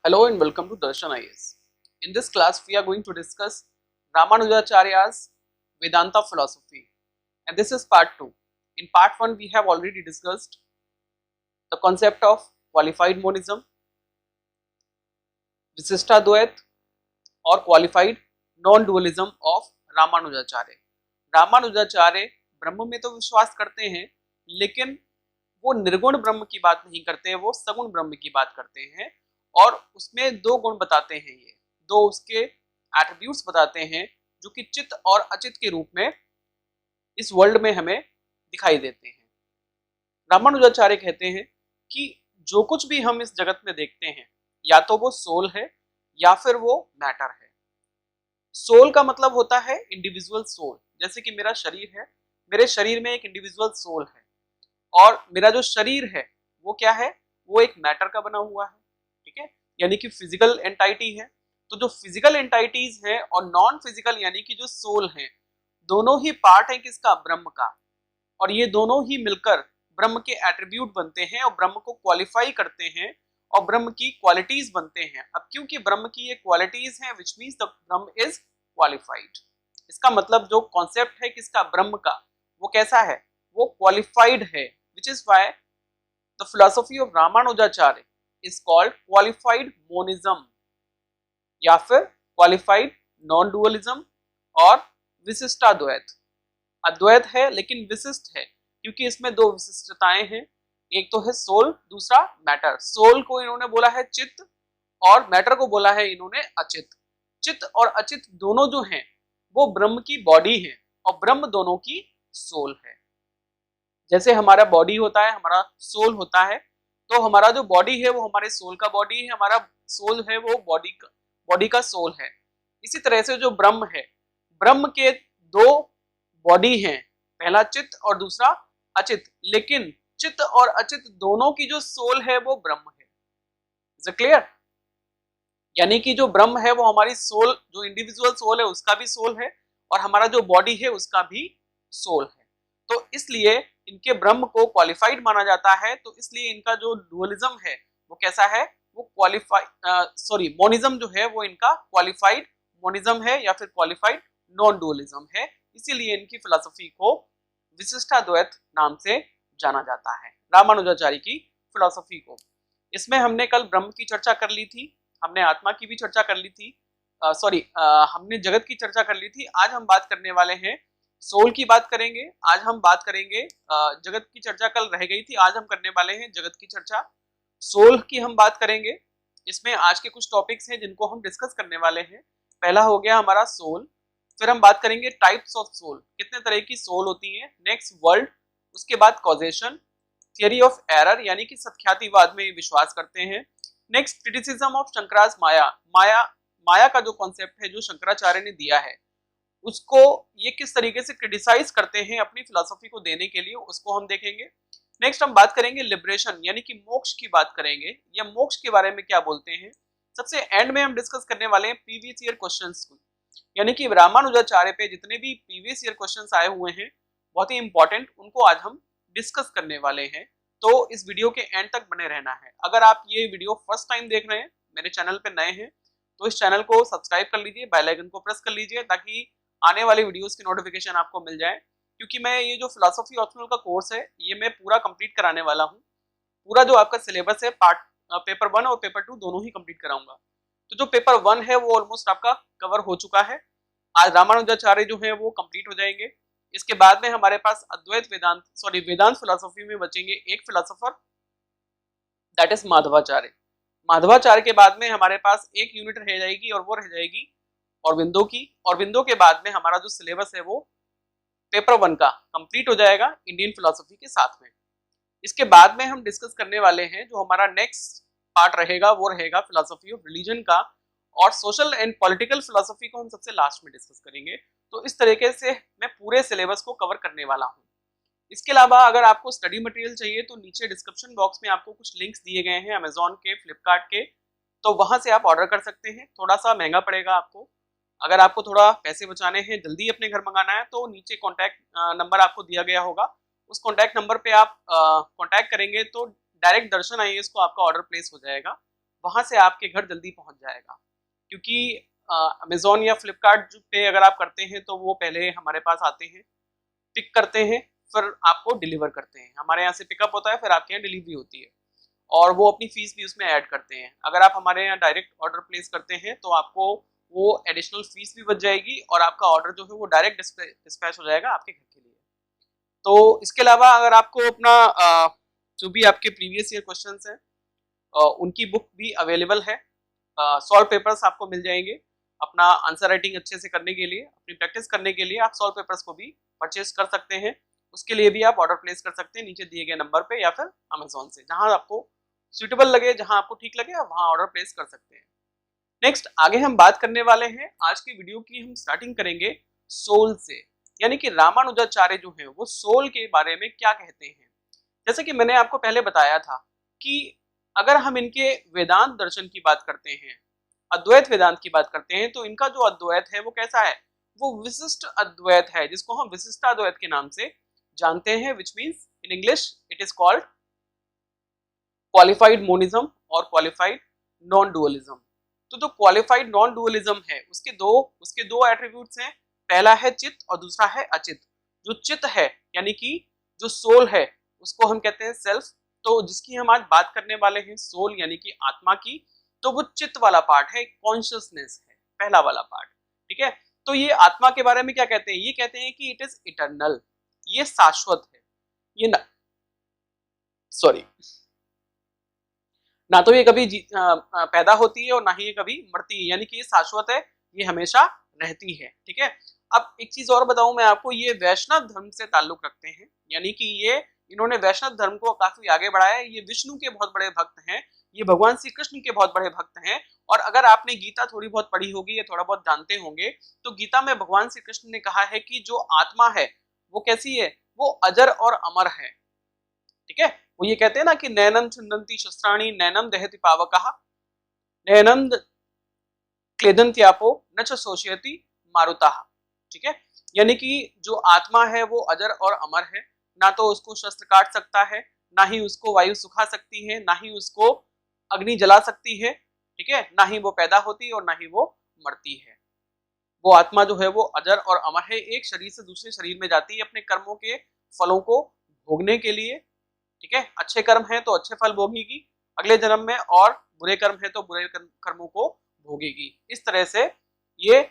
Hello and welcome to Darshan IAS. In this class, we are going to discuss Ramanujacharya's Vedanta philosophy, and this is part 2. In part 1, we have already discussed the concept of qualified monism, Visishtadvait, or qualified non-dualism of Ramanujacharya. Ramanujacharya ब्रह्म में तो विश्वास करते हैं, लेकिन वो निर्गुण ब्रह्म की बात नहीं करते, वो सगुण ब्रह्म की बात करते हैं और उसमें दो गुण बताते हैं, ये दो उसके एट्रीब्यूट्स बताते हैं जो कि चित्त और अचित के रूप में इस वर्ल्ड में हमें दिखाई देते हैं. रामानुजाचार्य कहते हैं कि जो कुछ भी हम इस जगत में देखते हैं या तो वो सोल है या फिर वो मैटर है. सोल का मतलब होता है इंडिविजुअल सोल, जैसे कि मेरा शरीर है, मेरे शरीर में एक इंडिविजुअल सोल है और मेरा जो शरीर है वो क्या है, वो एक मैटर का बना हुआ है, ठीक है, यानी कि फिजिकल एंटाइटी है. तो जो फिजिकल एंटाइटीज है और नॉन फिजिकल यानी कि जो सोल है, दोनों ही पार्ट है किसका, ब्रह्म का, और ये दोनों ही मिलकर ब्रह्म के एट्रीब्यूट बनते हैं और ब्रह्म को क्वालिफाई करते हैं और ब्रह्म की क्वालिटीज बनते हैं. अब क्योंकि ब्रह्म की ये क्वालिटीज हैं, which means the Brahma is qualified. इसका मतलब जो कॉन्सेप्ट है किसका, ब्रह्म का, वो कैसा है, वो क्वालिफाइड है. Which is why the philosophy of Ramanujacharya is called qualified monism या फिर क्वालिफाइड नॉन डुअलिज्म और विशिष्टाद्वैत. अद्वैत है लेकिन विशिष्ट है क्योंकि इसमें दो विशिष्टताएं हैं, एक तो है सोल, दूसरा मैटर. सोल को इन्होंने बोला है चित्त और मैटर को बोला है इन्होंने अचित. चित्त और अचित दोनों जो हैं वो ब्रह्म की बॉडी है और ब्रह्म दोनों की सोल है. जैसे हमारा बॉडी होता है, हमारा सोल होता है, तो हमारा जो बॉडी है वो हमारे सोल का बॉडी है, हमारा सोल है वो बॉडी का सोल है. इसी तरह से जो ब्रह्म है, ब्रह्म के दो बॉडी हैं, पहला चित्त और दूसरा अचित, लेकिन चित्त और अचित दोनों की जो सोल है वो ब्रह्म है. Is it clear? यानी कि जो ब्रह्म है वो हमारी सोल, जो इंडिविजुअल सोल है उसका भी सोल है और हमारा जो बॉडी है उसका भी सोल है. तो इसलिए इनके ब्रह्म को क्वालिफाइड माना जाता है. तो इसलिए इनका जो डुअलिज्म है वो कैसा है, वो क्वालिफाइड मोनिज्म जो है वो इनका क्वालिफाइड मोनिज्म है या फिर क्वालिफाइड नॉन डुअलिज्म है. इसीलिए इनकी फिलॉसफी को विशिष्टाद्वैत नाम से जाना जाता है, रामानुजाचार्य की फिलॉसफी को. इसमें हमने कल ब्रह्म की चर्चा कर ली थी, हमने आत्मा की भी चर्चा कर ली थी, हमने जगत की चर्चा कर ली थी. आज हम बात करने वाले हैं सोल की बात करेंगे. आज हम बात करेंगे, जगत की चर्चा कल रह गई थी, आज हम करने वाले हैं जगत की चर्चा. सोल की हम बात करेंगे. इसमें आज के कुछ टॉपिक्स हैं जिनको हम डिस्कस करने वाले हैं. पहला हो गया हमारा सोल, फिर हम बात करेंगे टाइप्स ऑफ सोल, कितने तरह की सोल होती हैं. नेक्स्ट वर्ल्ड, उसके बाद कॉजेशन, थियरी ऑफ एरर यानी कि सत्ख्यातिवाद में विश्वास करते हैं. नेक्स्ट क्रिटिसिज्म ऑफ शंकराज माया का जो कॉन्सेप्ट है जो शंकराचार्य ने दिया है उसको ये किस तरीके से क्रिटिसाइज करते हैं अपनी फिलॉसफी को देने के लिए, उसको हम देखेंगे. नेक्स्ट हम बात करेंगे लिबरेशन यानी कि मोक्ष की बात करेंगे, या मोक्ष के बारे में क्या बोलते हैं. सबसे एंड में हम डिस्कस करने वाले हैं प्रीवियस ईयर क्वेश्चंस को, यानी कि रामानुजाचार्य पे जितने भी प्रीवियस ईयर क्वेश्चंस आए हुए हैं बहुत ही इंपॉर्टेंट, उनको आज हम डिस्कस करने वाले हैं. तो इस वीडियो के एंड तक बने रहना है. अगर आप ये वीडियो फर्स्ट टाइम देख रहे हैं, मेरे चैनल पे नए हैं, तो इस चैनल को सब्सक्राइब कर लीजिए, बेल आइकन को प्रेस कर लीजिए ताकि आने वाली वीडियोस की नोटिफिकेशन आपको मिल जाए. क्योंकि मैं ये जो फिलॉसफी ऑप्शनल का कोर्स है ये मैं पूरा कंप्लीट कराने वाला हूँ. पूरा जो आपका सिलेबस है पेपर 1 और पेपर 2 दोनों ही कंप्लीट कराऊंगा. तो जो पेपर 1 है वो ऑलमोस्ट आपका कवर हो चुका है. आज रामानुजाचार्य जो है वो कंप्लीट हो जाएंगे. इसके बाद में हमारे पास वेदांत फिलॉसफी में बचेंगे एक philosopher, that is Madhvacharya. Madhvacharya के बाद में हमारे पास एक यूनिट रह जाएगी और वो रह जाएगी औरबिंदो की. औरबिंदो के बाद में हमारा जो सिलेबस है वो पेपर 1 का कंप्लीट हो जाएगा इंडियन फिलॉसफी के साथ में. इसके बाद में हम डिस्कस करने वाले हैं जो हमारा नेक्स्ट पार्ट रहेगा वो रहेगा फिलॉसफी ऑफ रिलीजन का, और सोशल एंड पॉलिटिकल फिलॉसफी को हम सबसे लास्ट में डिस्कस करेंगे. तो इस तरीके से मैं पूरे सिलेबस को कवर करने वाला हूँ. इसके अलावा अगर आपको स्टडी मटेरियल चाहिए तो नीचे डिस्क्रिप्शन बॉक्स में आपको कुछ लिंक्स दिए गए हैं अमेजोन के, फ्लिपकार्ट के, तो वहां से आप ऑर्डर कर सकते हैं. थोड़ा सा महंगा पड़ेगा आपको. अगर आपको थोड़ा पैसे बचाने हैं, जल्दी अपने घर मंगाना है, तो नीचे कॉन्टैक्ट नंबर आपको दिया गया होगा, उस कॉन्टैक्ट नंबर पे आप कॉन्टैक्ट करेंगे तो डायरेक्ट दर्शन आईएएस को आपका ऑर्डर प्लेस हो जाएगा. वहां से आपके घर जल्दी पहुंच जाएगा। क्योंकि अमेजोन या फ्लिपकार्ट पे अगर आप करते हैं तो वो पहले हमारे पास आते हैं, पिक करते हैं, फिर आपको डिलीवर करते हैं। हमारे यहाँ से पिकअप होता है, फिर आपके यहाँ डिलीवरी होती है, और वो अपनी फीस भी उसमें ऐड करते हैं। अगर आप हमारे यहाँ डायरेक्ट ऑर्डर प्लेस करते हैं तो आपको वो एडिशनल फीस भी बच जाएगी, और आपका ऑर्डर जो है वो डायरेक्ट डिस्पैच हो जाएगा आपके घर के लिए। तो इसके अलावा अगर आपको अपना जो भी आपके प्रीवियस ईयर क्वेश्चंस हैं उनकी बुक भी अवेलेबल है। सॉल्व पेपर्स आपको मिल जाएंगे अपना आंसर राइटिंग अच्छे से करने के लिए, अपनी प्रैक्टिस करने के लिए आप सॉल्व पेपर्स को भी परचेज कर सकते हैं। उसके लिए भी आप ऑर्डर प्लेस कर सकते हैं नीचे दिए गए नंबर पे, या फिर अमेजोन से, जहां आपको सुटेबल लगे, जहां आपको ठीक लगे, आप वहां ऑर्डर प्लेस कर सकते हैं। नेक्स्ट आगे हम बात करने वाले हैं, आज की वीडियो की हम स्टार्टिंग करेंगे सोल से, यानी कि रामानुजाचार्य जो है वो सोल के बारे में क्या कहते हैं। जैसे कि मैंने आपको पहले बताया था कि अगर हम इनके वेदांत दर्शन की बात करते हैं, अद्वैत वेदांत की बात करते हैं, तो इनका जो अद्वैत है वो कैसा है, वो विशिष्ट अद्वैत है, जिसको हम विशिष्टाद्वैत के नाम से जानते हैं, which means in English it is called qualified monism और क्वालिफाइड नॉन डुअलिज्म। तो जो क्वालिफाइड नॉन डुअलिज्म है उसके दो एट्रीब्यूट्स हैं, पहला है चित्त और दूसरा है अचित। जो चित्त है यानी कि जो सोल है उसको हम कहते हैं सेल्फ। तो जिसकी हम आज बात करने वाले हैं सोल यानी कि आत्मा की, तो वो चित्त वाला पार्ट है, कॉन्शियसनेस है, पहला वाला पार्ट। ठीक है, तो ये आत्मा के बारे में क्या कहते हैं, ये कहते हैं कि इट इज इटर्नल, ये शाश्वत है, ये ना तो ये कभी पैदा होती है और ना ही ये कभी मरती है, यानी कि ये शाश्वत है, ये हमेशा रहती है। ठीक है, अब एक चीज और बताऊं मैं आपको, ये वैष्णव धर्म से ताल्लुक रखते हैं, यानी कि ये इन्होंने वैष्णव धर्म को काफी आगे बढ़ाया है। ये विष्णु के बहुत बड़े भक्त हैं, ये भगवान श्री कृष्ण के बहुत बड़े भक्त हैं। और अगर आपने गीता थोड़ी बहुत पढ़ी होगी या थोड़ा बहुत जानते होंगे, तो गीता में भगवान श्री कृष्ण ने कहा है कि जो आत्मा है वो कैसी है, वो अजर और अमर है। ठीक है, वो ये कहते हैं ना कि नैनम छिन्दन्ति शस्त्राणि नैनम दहति पावकः नैनम क्लेदन्त्यापो न च शोषयति मारुतः। ठीक है, यानी कि जो आत्मा है वो अजर और अमर है, ना तो उसको शस्त्र काट सकता है, ना ही उसको वायु सुखा सकती है, ना ही उसको अग्नि जला सकती है। ठीक है, ना ही वो पैदा होती है और ना ही वो मरती है। वो आत्मा जो है वो अजर और अमर है, एक शरीर से दूसरे शरीर में जाती है अपने कर्मों के फलों को भोगने के लिए। ठीक है, अच्छे कर्म है तो अच्छे फल भोगेगी अगले जन्म में, और बुरे कर्म है तो बुरे कर्मों को भोगेगी। इस तरह से ये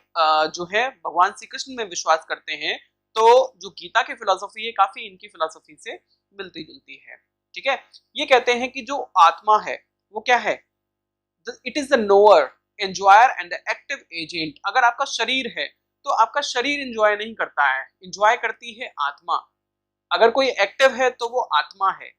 जो है भगवान श्री कृष्ण में विश्वास करते हैं। तो जो गीता की फिलॉसफी है काफी इनकी फिलॉसफी से मिलती जुलती है। ठीक है, ये कहते हैं कि जो आत्मा है वो क्या है, it is the knower, enjoyer and the active agent. अगर आपका शरीर है तो आपका शरीर एंजॉय नहीं करता है, एंजॉय करती है आत्मा। अगर कोई एक्टिव है तो वो आत्मा है।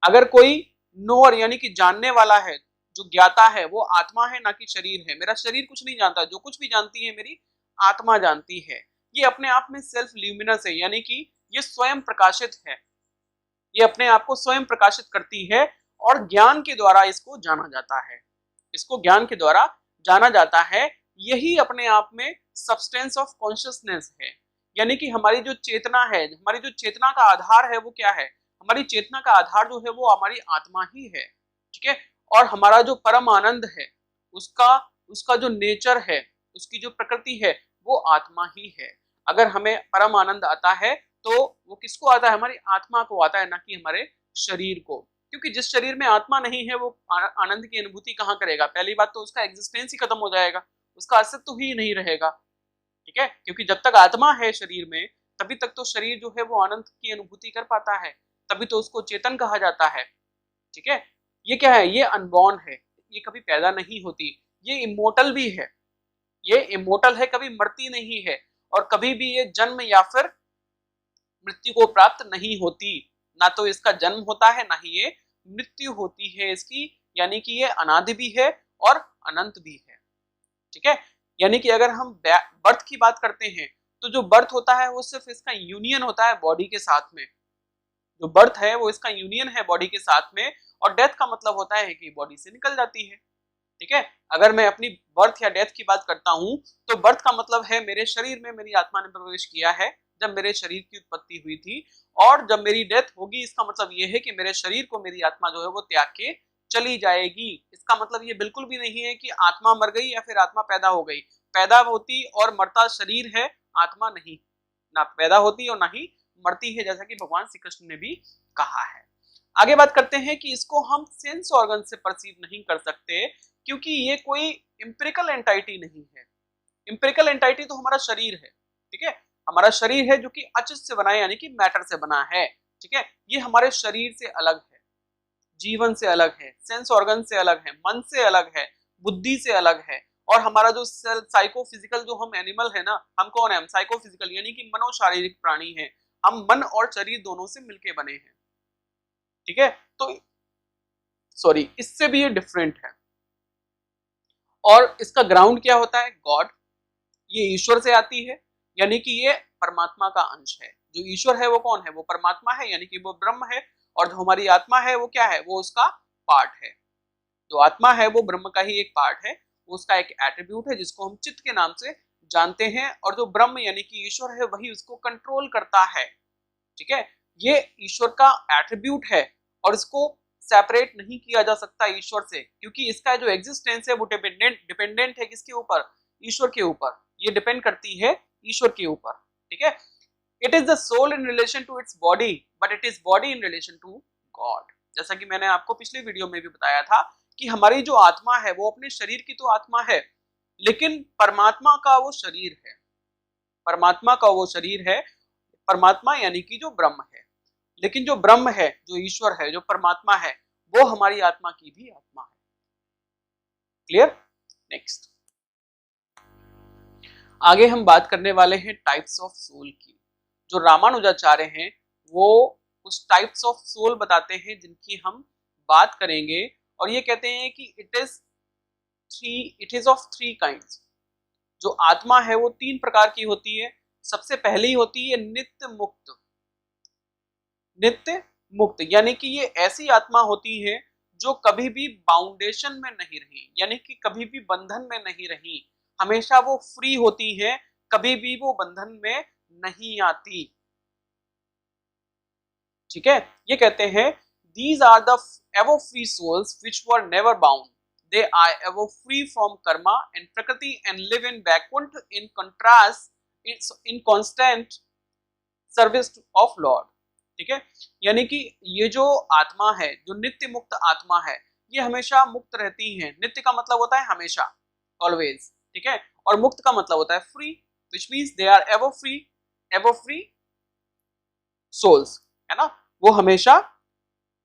अगर कोई नोअर यानी कि जानने वाला है, जो ज्ञाता है, वो आत्मा है ना कि शरीर है। मेरा शरीर कुछ नहीं जानता, जो कुछ भी जानती है मेरी आत्मा जानती है। ये अपने आप में सेल्फ ल्यूमिनस है, यानी कि ये स्वयं प्रकाशित है, ये अपने आप को स्वयं प्रकाशित करती है, और ज्ञान के द्वारा इसको जाना जाता है, इसको ज्ञान के द्वारा जाना जाता है। यही अपने आप में सब्सटेंस ऑफ कॉन्शियसनेस है, यानी कि हमारी जो चेतना है, हमारी जो चेतना का आधार है वो क्या है, हमारी चेतना का आधार जो है वो हमारी आत्मा ही है। ठीक है, और हमारा जो परम आनंद है उसका उसका जो नेचर है, उसकी जो प्रकृति है वो आत्मा ही है। अगर हमें परम आनंद आता है तो वो किसको आता है, हमारी आत्मा को आता है, ना कि हमारे शरीर को। क्योंकि जिस शरीर में आत्मा नहीं है वो आनंद की अनुभूति कहाँ करेगा, पहली बात तो उसका एग्जिस्टेंस ही खत्म हो जाएगा, उसका अस्तित्व ही नहीं रहेगा। ठीक है, क्योंकि जब तक आत्मा है शरीर में तभी तक तो शरीर जो है वो आनंद की अनुभूति कर पाता है, तभी तो उसको चेतन कहा जाता है। ठीक है, ये क्या है, ये अनबॉर्न है, ये कभी पैदा नहीं होती, ये इमोर्टल भी है, ये इमोर्टल है, कभी मरती नहीं है, और कभी भी ये जन्म या फिर मृत्यु को प्राप्त नहीं होती। ना तो इसका जन्म होता है ना ही ये मृत्यु होती है इसकी, यानी कि ये अनादि भी है और अनंत भी है। ठीक है, यानी कि अगर हम बर्थ की बात करते हैं तो जो बर्थ होता है वो सिर्फ इसका यूनियन होता है बॉडी के साथ में, जो बर्थ है वो इसका यूनियन है बॉडी के साथ में, और डेथ का मतलब होता है कि बॉडी से निकल जाती है। ठीक है, अगर मैं अपनी बर्थ या डेथ की बात करता हूं तो बर्थ का मतलब है मेरे शरीर में मेरी आत्मा ने प्रवेश किया है जब मेरे शरीर की उत्पत्ति हुई थी, और जब मेरी डेथ होगी इसका मतलब यह है कि मेरे शरीर को मेरी आत्मा जो है वो त्याग के चली जाएगी। इसका मतलब ये बिल्कुल भी नहीं है कि आत्मा मर गई या फिर आत्मा पैदा हो गई। पैदा होती और मरता शरीर है, आत्मा नहीं। ना पैदा होती और ना ही मरती है, जैसा कि भगवान श्री कृष्ण ने भी कहा है। आगे बात करते हैं कि इसको हम सेंस ऑर्गन से परसीव नहीं कर सकते, क्योंकि ये कोई एम्पिरिकल एंटाइटी नहीं है। एम्पिरिकल एंटाइटी तो हमारा शरीर है, ठीक है, हमारा शरीर है जो कि अचित से बना है, यानी कि मैटर से बना है, ठीक है। ये हमारे शरीर से अलग है, जीवन से अलग है, सेंस ऑर्गन से अलग है, मन से अलग है, बुद्धि से अलग है। और हमारा जो साइकोफिजिकल जो हम एनिमल है ना, हम कौन है, हम साइकोफिजिकल यानी कि मनोशारीरिक प्राणी हैं। हम मन और शरीर दोनों से मिलके बने हैं, ठीक है। तो सॉरी, इससे भी ये डिफरेंट है। और इसका ग्राउंड क्या होता है, गॉड। ये ईश्वर से आती है, यानी कि ये परमात्मा का अंश है। जो ईश्वर है वो कौन है, वो परमात्मा है, यानी कि वो ब्रह्म है। और जो हमारी आत्मा है वो क्या है, वो उसका पार्ट है। जो आत्मा है वो ब्रह्म का ही एक पार्ट है, वो उसका एक एट्रीब्यूट है जिसको हम चित्त के नाम से जानते हैं। और जो ब्रह्म यानी कि ईश्वर है वही उसको कंट्रोल करता है, ठीक है। ये ईश्वर का एट्रीब्यूट है और इसको सेपरेट नहीं किया जा सकता ईश्वर से, क्योंकि इसका जो एग्जिस्टेंस है वो डिपेंडेंट है किसके ऊपर, ईश्वर के ऊपर। ये डिपेंड करती है ईश्वर के ऊपर, ठीक है। It is the soul in relation to its body, but it is body in relation to God. जैसा कि मैंने आपको पिछली वीडियो में भी बताया था कि हमारी जो आत्मा है वो अपने शरीर की तो आत्मा है, लेकिन परमात्मा का वो शरीर है। परमात्मा का वो शरीर है, परमात्मा यानी कि जो ब्रह्म है। लेकिन जो ब्रह्म है, जो ईश्वर है, जो परमात्मा है, वो हमारी आत्मा की भी आत्मा है। क्लियर। नेक्स्ट, आगे हम बात करने वाले हैं टाइप्स ऑफ सोल की। जो रामानुजाचार्य हैं वो उस टाइप्स ऑफ सोल बताते हैं जिनकी हम बात करेंगे। और ये कहते हैं कि it is of three kinds. जो आत्मा है वो तीन प्रकार की होती है। सबसे पहली होती है नित्य मुक्त। नित्य मुक्त यानी कि ये ऐसी आत्मा होती है जो कभी भी बाउंडेशन में नहीं रही, यानी कि कभी भी बंधन में नहीं रही। हमेशा वो फ्री होती है, कभी भी वो बंधन में नहीं आती, ठीक है। ये कहते हैं these are the ever free souls which were never bound. They are ever free from karma and prakriti and live in vacuum in contrast in constant service of Lord, ठीक है। यानी कि ये जो आत्मा है, जो नित्य मुक्त आत्मा है, ये हमेशा मुक्त रहती है। नित्य का मतलब होता है हमेशा, ऑलवेज, ठीक है। और मुक्त का मतलब होता है free, which means they are ever free souls, है ना। वो हमेशा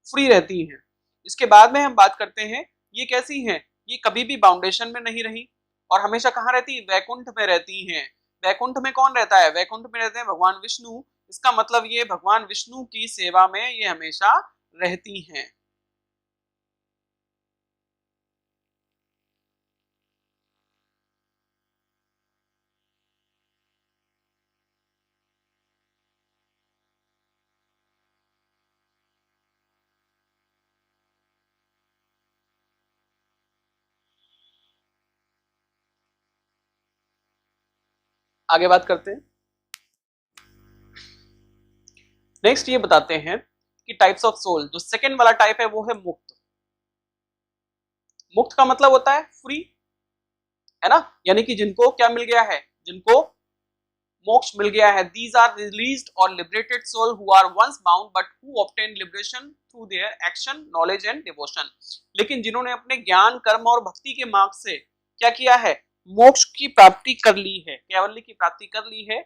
फ्री रहती हैं। इसके बाद में हम बात करते हैं ये कैसी हैं। ये कभी भी बाउंडेशन में नहीं रही और हमेशा कहाँ रहती है, वैकुंठ में रहती हैं। वैकुंठ में कौन रहता है, वैकुंठ में रहते हैं भगवान विष्णु। इसका मतलब ये भगवान विष्णु की सेवा में ये हमेशा रहती हैं। आगे बात करते हैं। नेक्स्ट ये बताते हैं कि टाइप्स ऑफ सोल। जो सेकेंड वाला टाइप है वो है मुक्त। मुक्त का मतलब होता है फ्री, है ना। यानी कि जिनको क्या मिल गया है, जिनको मोक्ष मिल गया है। These are released or liberated soul who are once bound but who obtain liberation through their action, knowledge and devotion. लेकिन जिन्होंने अपने ज्ञान, कर्म और भक्ति के मार्ग से क्या किया है, मोक्ष की प्राप्ति कर ली है, कैवल्य की प्राप्ति कर ली है,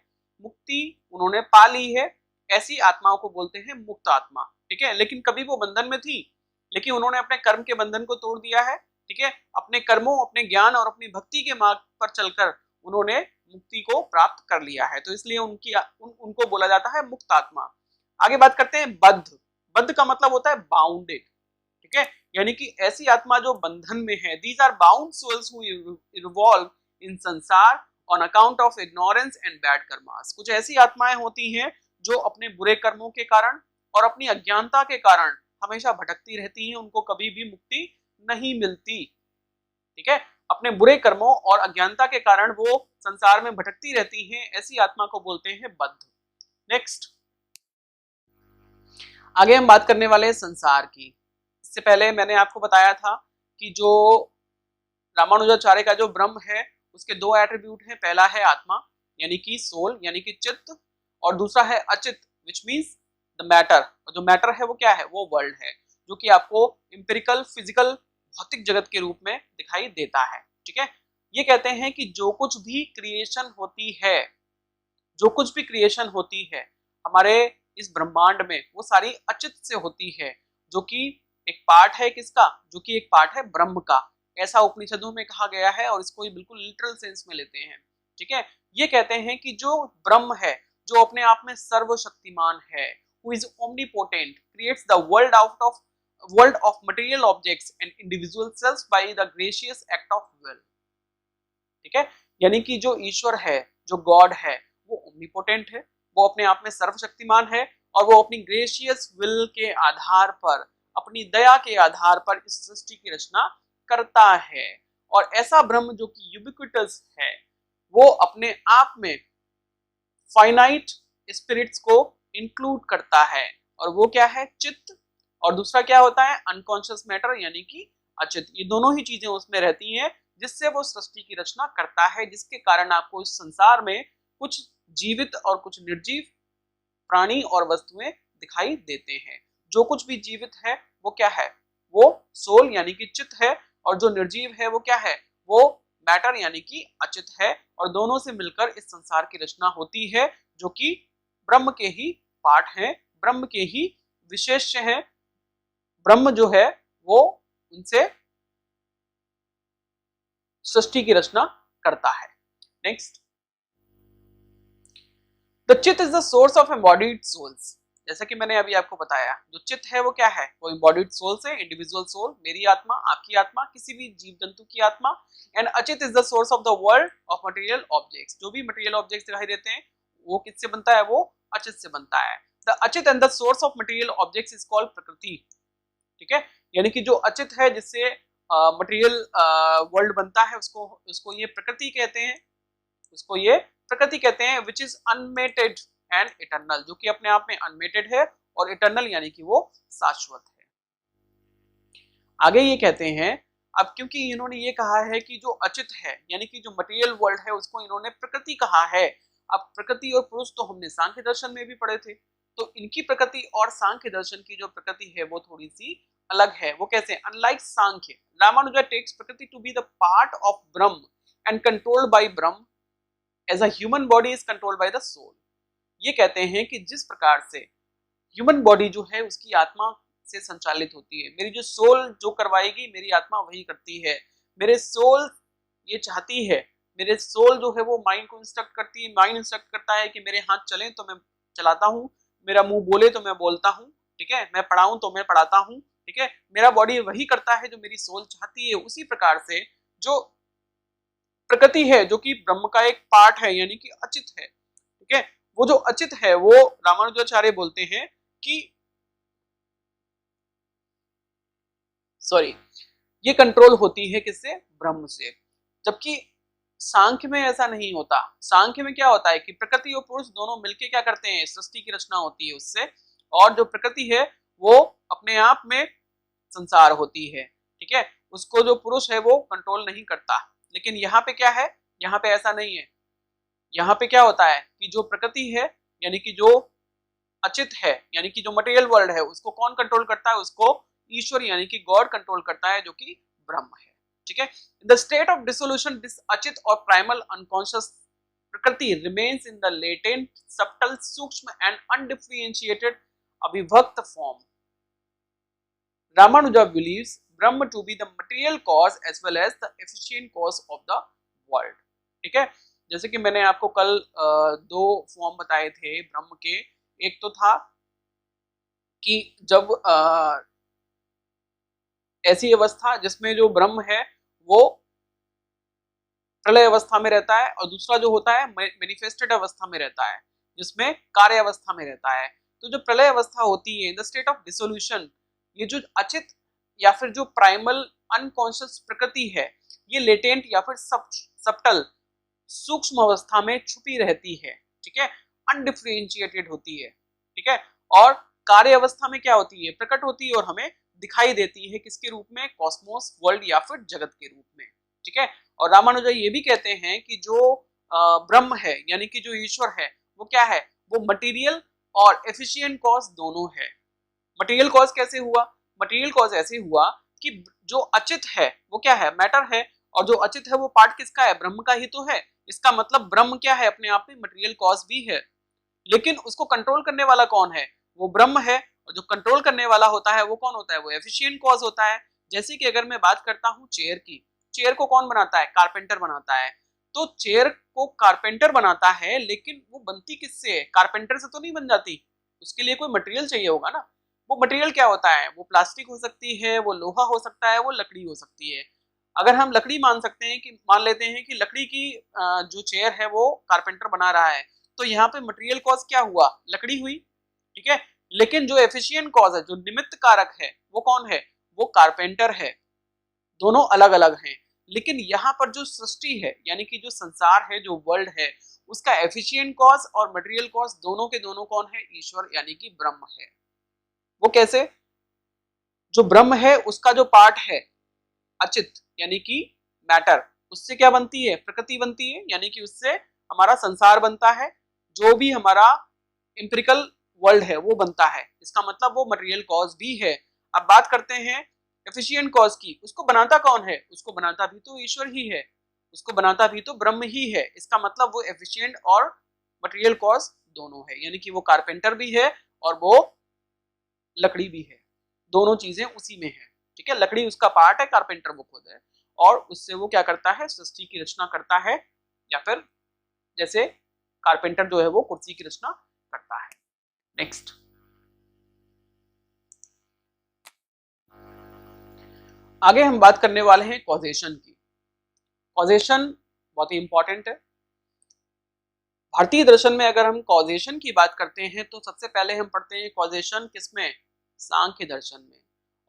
मुक्ति उन्होंने पा ली है, ऐसी आत्माओं को बोलते हैं मुक्त आत्मा, ठीक है। लेकिन कभी वो बंधन में थी, लेकिन उन्होंने अपने कर्म के बंधन को तोड़ दिया है, ठीक है। अपने कर्मों, अपने ज्ञान और अपनी भक्ति के मार्ग पर चलकर उन्होंने मुक्ति को प्राप्त कर लिया है, तो इसलिए उनको बोला जाता है मुक्त आत्मा। आगे बात करते हैं बद्ध। बद्ध का मतलब होता है बाउंडेड, ठीक है। यानी कि ऐसी आत्मा जो बंधन में है। These are bound souls who revolve in संसार on account of ignorance and bad karmas. कुछ ऐसी आत्माएं होती हैं जो अपने बुरे कर्मों के कारण और अपनी अज्ञानता के कारण हमेशा भटकती रहती हैं, उनको कभी भी मुक्ति नहीं मिलती, ठीक है। अपने बुरे कर्मों और अज्ञानता के कारण वो संसार में भटकती रहती हैं, ऐसी आत्मा को बोलते हैं बद्ध। नेक्स्ट, आगे हम बात करने वाले हैं संसार की। इससे पहले मैंने आपको बताया था कि जो रामानुजाचार्य का जो ब्रह्म है उसके दो एट्रीब्यूट हैं, पहला है आत्मा यानी कि सोल यानी कि चित्त, और दूसरा है अचित विच मीन्स द मैटर, और जो मैटर है वो क्या है, वो वर्ल्ड है, जो कि आपको एम्पिरिकल फिजिकल भौतिक जगत के रूप में दिखाई देता है। ठीक है, ये कहते हैं कि जो कुछ भी क्रिएशन होती है, जो कुछ भी क्रिएशन होती है हमारे इस ब्रह्मांड में, वो सारी अचित से होती है, जो कि एक पार्ट है किसका, जो कि एक पार्ट है ब्रह्म का, ऐसा उपनिषदों में कहा गया है, और इसको ये बिल्कुल लिटरल सेंस में लेते हैं। ठीक है, ये कहते हैं कि जो ब्रह्म है, जो अपने आप में सर्वशक्तिमान है, who is omnipotent, creates the world of material objects and individual cells by the gracious act of will। ठीक है, यानी कि जो ईश्वर है, जो गॉड है, वो ओमनीपोटेंट है, वो अपने आप में सर्वशक्तिमान है, और वो अपनी ग्रेशियस विल के आधार पर, अपनी दया के आधार पर इस सृष्टि की रचना करता है। और ऐसा ब्रह्म जो कि यूबिक्विटस है, वो अपने आप में फाइनाइट स्पिरिट्स को इंक्लूड करता है, और वो क्या है, चित्त, और दूसरा क्या होता है, अनकॉन्शियस मैटर यानी कि अचित। ये दोनों ही चीजें उसमें रहती हैं जिससे वो सृष्टि की रचना करता है, जिसके कारण आपको इस संसार में कुछ जीवित और कुछ निर्जीव प्राणी और वस्तुएं दिखाई देते हैं। जो कुछ भी जीवित है वो क्या है, वो सोल यानी कि चित्त है, और जो निर्जीव है वो क्या है, वो मैटर यानी कि अचित है, और दोनों से मिलकर इस संसार की रचना होती है, जो कि ब्रह्म के ही पार्ट हैं, ब्रह्म के ही विशेष्य हैं। ब्रह्म जो है वो उनसे सृष्टि की रचना करता है। Next, the chitta is the source of embodied souls. जैसे कि मैंने अभी आपको बताया, जो चित्त है वो क्या है, वो एम्बॉडीड सोल्स है, इंडिविजुअल सोल, मेरी आत्मा, आपकी आत्मा, किसी भी जीव जंतु की आत्मा। And Achit is the source of the world of material objects. जो भी मटेरियल ऑब्जेक्ट्स दिखाई देते हैं वो किससे बनता है, वो अचित से बनता है। The Achit and the source of material objects is called प्रकृति। ठीक है, यानी कि जो अचित है, जिससे मटेरियल वर्ल्ड बनता है, उसको ये प्रकृति कहते हैं, उसको ये प्रकृति कहते हैं, विच इज अनमेटेड एंड इटर्नल, जो कि अपने आप में अनमेटेड है, और इटर्नल यानी कि वो शाश्वत है। आगे ये कहते हैं, अब क्योंकि इन्होंने ये कहा है कि जो अचित है यानी कि जो मटेरियल वर्ल्ड है उसको इन्होंने प्रकृति कहा है। अब प्रकृति और पुरुष तो हमने सांख्य दर्शन में भी पढ़े थे, तो इनकी प्रकृति और सांख्य दर्शन की जो प्रकृति है वो थोड़ी सी अलग है। वो कैसे, unlike Sankhya, Ramanuja takes prakriti to be the part of Brahman and controlled by Brahman as a human body is controlled by the soul. ये कहते हैं कि जिस प्रकार से ह्यूमन बॉडी जो है उसकी आत्मा से संचालित होती है, मेरी जो सोल जो करवाएगी मेरी आत्मा वही करती है। मेरे सोल ये चाहती है, मेरे सोल जो है वो माइंड को इंस्ट्रक्ट करती है, माइंड इंस्ट्रक्ट करता है कि मेरे हाथ चलें तो मैं चलाता हूँ, मेरा मुंह बोले तो मैं बोलता हूँ, ठीक है, मैं पढ़ाऊं तो मैं पढ़ाता हूँ, ठीक है, मेरा बॉडी वही करता है जो मेरी सोल चाहती है। उसी प्रकार से जो प्रकृति है, जो कि ब्रह्म का एक पार्ट है यानी कि अचित है, ठीक है, वो जो अचित है वो रामानुजाचार्य बोलते हैं कि ये कंट्रोल होती है किससे, ब्रह्म से। जबकि सांख्य में ऐसा नहीं होता। सांख्य में क्या होता है कि प्रकृति और पुरुष दोनों मिलके क्या करते हैं, सृष्टि की रचना होती है उससे, और जो प्रकृति है वो अपने आप में संसार होती है, ठीक है, उसको जो पुरुष है वो कंट्रोल नहीं करता। लेकिन यहाँ पे क्या है, यहाँ पे ऐसा नहीं है। यहाँ पे क्या होता है कि जो प्रकृति है यानी कि जो अचित है यानी कि जो मटेरियल वर्ल्ड है उसको कौन कंट्रोल करता है, उसको ईश्वर यानी कि गॉड कंट्रोल करता है, जो कि ब्रह्म है। ठीक है, in the state of dissolution this achit और primal unconscious prakriti remains in the latent subtle sukshma and undifferentiated avibhakta form. Ramanuja believes Brahma to be the material cause as well as the efficient cause of the world। ठीक है, जैसे कि मैंने आपको कल दो form बताए थे ब्रह्म के। एक तो था कि जब ऐसी अवस्था जिसमें जो ब्रह्म है वो प्रलय अवस्था में रहता है, और दूसरा जो होता है मैनिफेस्टेड अवस्था में रहता है जिसमें कार्य अवस्था में रहता है। तो जो प्रलय अवस्था होती है in the state of dissolution, ये जो अचित या फिर जो प्राइमल अनकॉन्शियस प्रकृति है ये लेटेंट या फिर सब्टल सूक्ष्म अवस्था में छुपी रहती है, ठीक है, अनडिफरेंशिएटेड होती है, ठीक है, और कार्य अवस्था में क्या होती है, प्रकट होती है और हमें दिखाई देती है किसके रूप में, कॉस्मोस, वर्ल्ड या फिर जगत के रूप में। ठीक है, और रामानुजा ये भी कहते हैं कि जो ब्रह्म है यानी कि जो ईश्वर है वो क्या है, वो मटेरियल और एफिशिएंट कॉज दोनों है। मटेरियल कॉज कैसे हुआ, मटेरियल कॉज ऐसे हुआ कि जो अचित है वो क्या है, मैटर है, और जो अचित है वो पार्ट किसका है, ब्रह्म का ही तो है। इसका मतलब ब्रह्म क्या है, अपने आप में मटेरियल कॉज भी है, लेकिन उसको कंट्रोल करने वाला कौन है, वो ब्रह्म है। और जो कंट्रोल करने वाला होता है वो कौन होता है, वो एफिशिएंट कॉज होता है। जैसे कि अगर मैं बात करता हूँ चेयर की, चेयर को कौन बनाता है, कारपेंटर बनाता है। तो चेयर को कारपेंटर बनाता है, लेकिन वो बनती किससे है, कारपेंटर से तो नहीं बन जाती, उसके लिए कोई मटेरियल चाहिए होगा ना। वो मटेरियल क्या होता है, वो प्लास्टिक हो सकती है, वो लोहा हो सकता है, वो लकड़ी हो सकती है। अगर हम लकड़ी मान सकते हैं कि मान लेते हैं कि लकड़ी की जो चेयर है वो कारपेंटर बना रहा है, तो यहाँ पे मटेरियल कॉज क्या हुआ, लकड़ी हुई। ठीक है, लेकिन जो एफिशिएंट कॉज है, जो निमित्त कारक है, वो कौन है, वो कारपेंटर है। दोनों अलग अलग हैं, लेकिन यहाँ पर जो सृष्टि है यानी कि जो संसार है, जो वर्ल्ड है, उसका एफिशिएंट कॉज और मटेरियल कॉज दोनों के दोनों कौन है, ईश्वर यानी कि ब्रह्म है। वो कैसे, जो ब्रह्म है उसका जो पार्ट है अचित यानी कि मैटर, उससे क्या बनती है, प्रकृति बनती है, यानी कि उससे हमारा संसार बनता है, जो भी हमारा एम्पिरिकल वर्ल्ड है वो बनता है। इसका मतलब वो मटेरियल कॉज भी है। अब बात करते हैं एफिशिएंट कॉज की, उसको बनाता कौन है, उसको बनाता भी तो ईश्वर ही है, उसको बनाता भी तो ब्रह्म ही है। इसका मतलब वो एफिशिएंट और मटेरियल कॉज दोनों है, यानी कि वो कारपेंटर भी है और वो लकड़ी भी है, दोनों चीजें उसी में है। ठीक है, लकड़ी उसका पार्ट है, कारपेंटर वो खुद है, और उससे वो क्या करता है, सृष्टि की रचना करता है, या फिर जैसे कारपेंटर जो है वो कुर्सी की रचना करता है। नेक्स्ट, आगे हम बात करने वाले हैं कॉजेशन की। कॉजेशन बहुत ही इंपॉर्टेंट है। भारतीय दर्शन में अगर हम कॉजेशन की बात करते हैं तो सबसे पहले हम पढ़ते हैं कॉजेशन किसमें, सांख्य दर्शन में।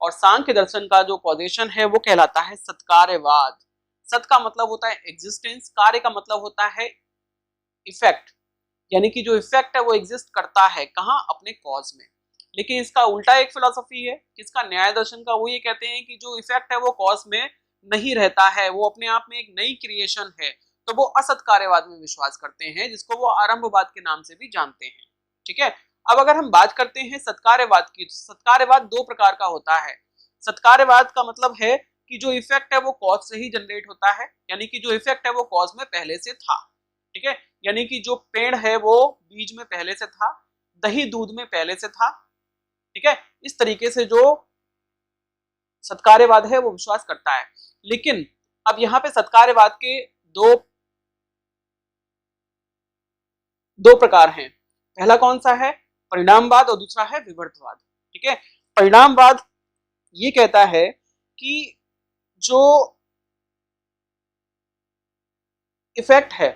और सांख्य दर्शन का जो कॉजेशन है वो कहलाता है सत्कार्यवाद। सत का मतलब होता है एग्जिस्टेंस, कार्य का मतलब होता है इफेक्ट, यानी कि जो इफेक्ट है वो एग्जिस्ट करता है कहाँ, अपने कॉज में। लेकिन इसका उल्टा एक फिलॉसफी है किसका, न्याय दर्शन का। वो ये कहते हैं कि जो इफेक्ट है वो कॉज में नहीं रहता है, वो अपने आप में एक नई क्रिएशन है। तो वो असत कार्यवाद में विश्वास करते हैं, जिसको वो आरंभवाद के नाम से भी जानते हैं। ठीक है, अब अगर हम बात करते हैं सत्कार्यवाद की, तो सत्कार्यवाद दो प्रकार का होता है। सत्कार्यवाद का मतलब है कि जो इफेक्ट है वो कॉज से ही जनरेट होता है, यानी कि जो इफेक्ट है वो कॉज में पहले से था। ठीक है, यानी कि जो पेड़ है वो बीज में पहले से था, दही दूध में पहले से था। ठीक है, इस तरीके से जो सत्कार्यवाद है वो विश्वास करता है। लेकिन अब यहाँ पे सत्कार्यवाद के दो प्रकार हैं। पहला कौन सा है, परिणामवाद, और दूसरा है विवर्तवाद। ठीक है, परिणामवाद ये कहता है कि जो इफेक्ट है,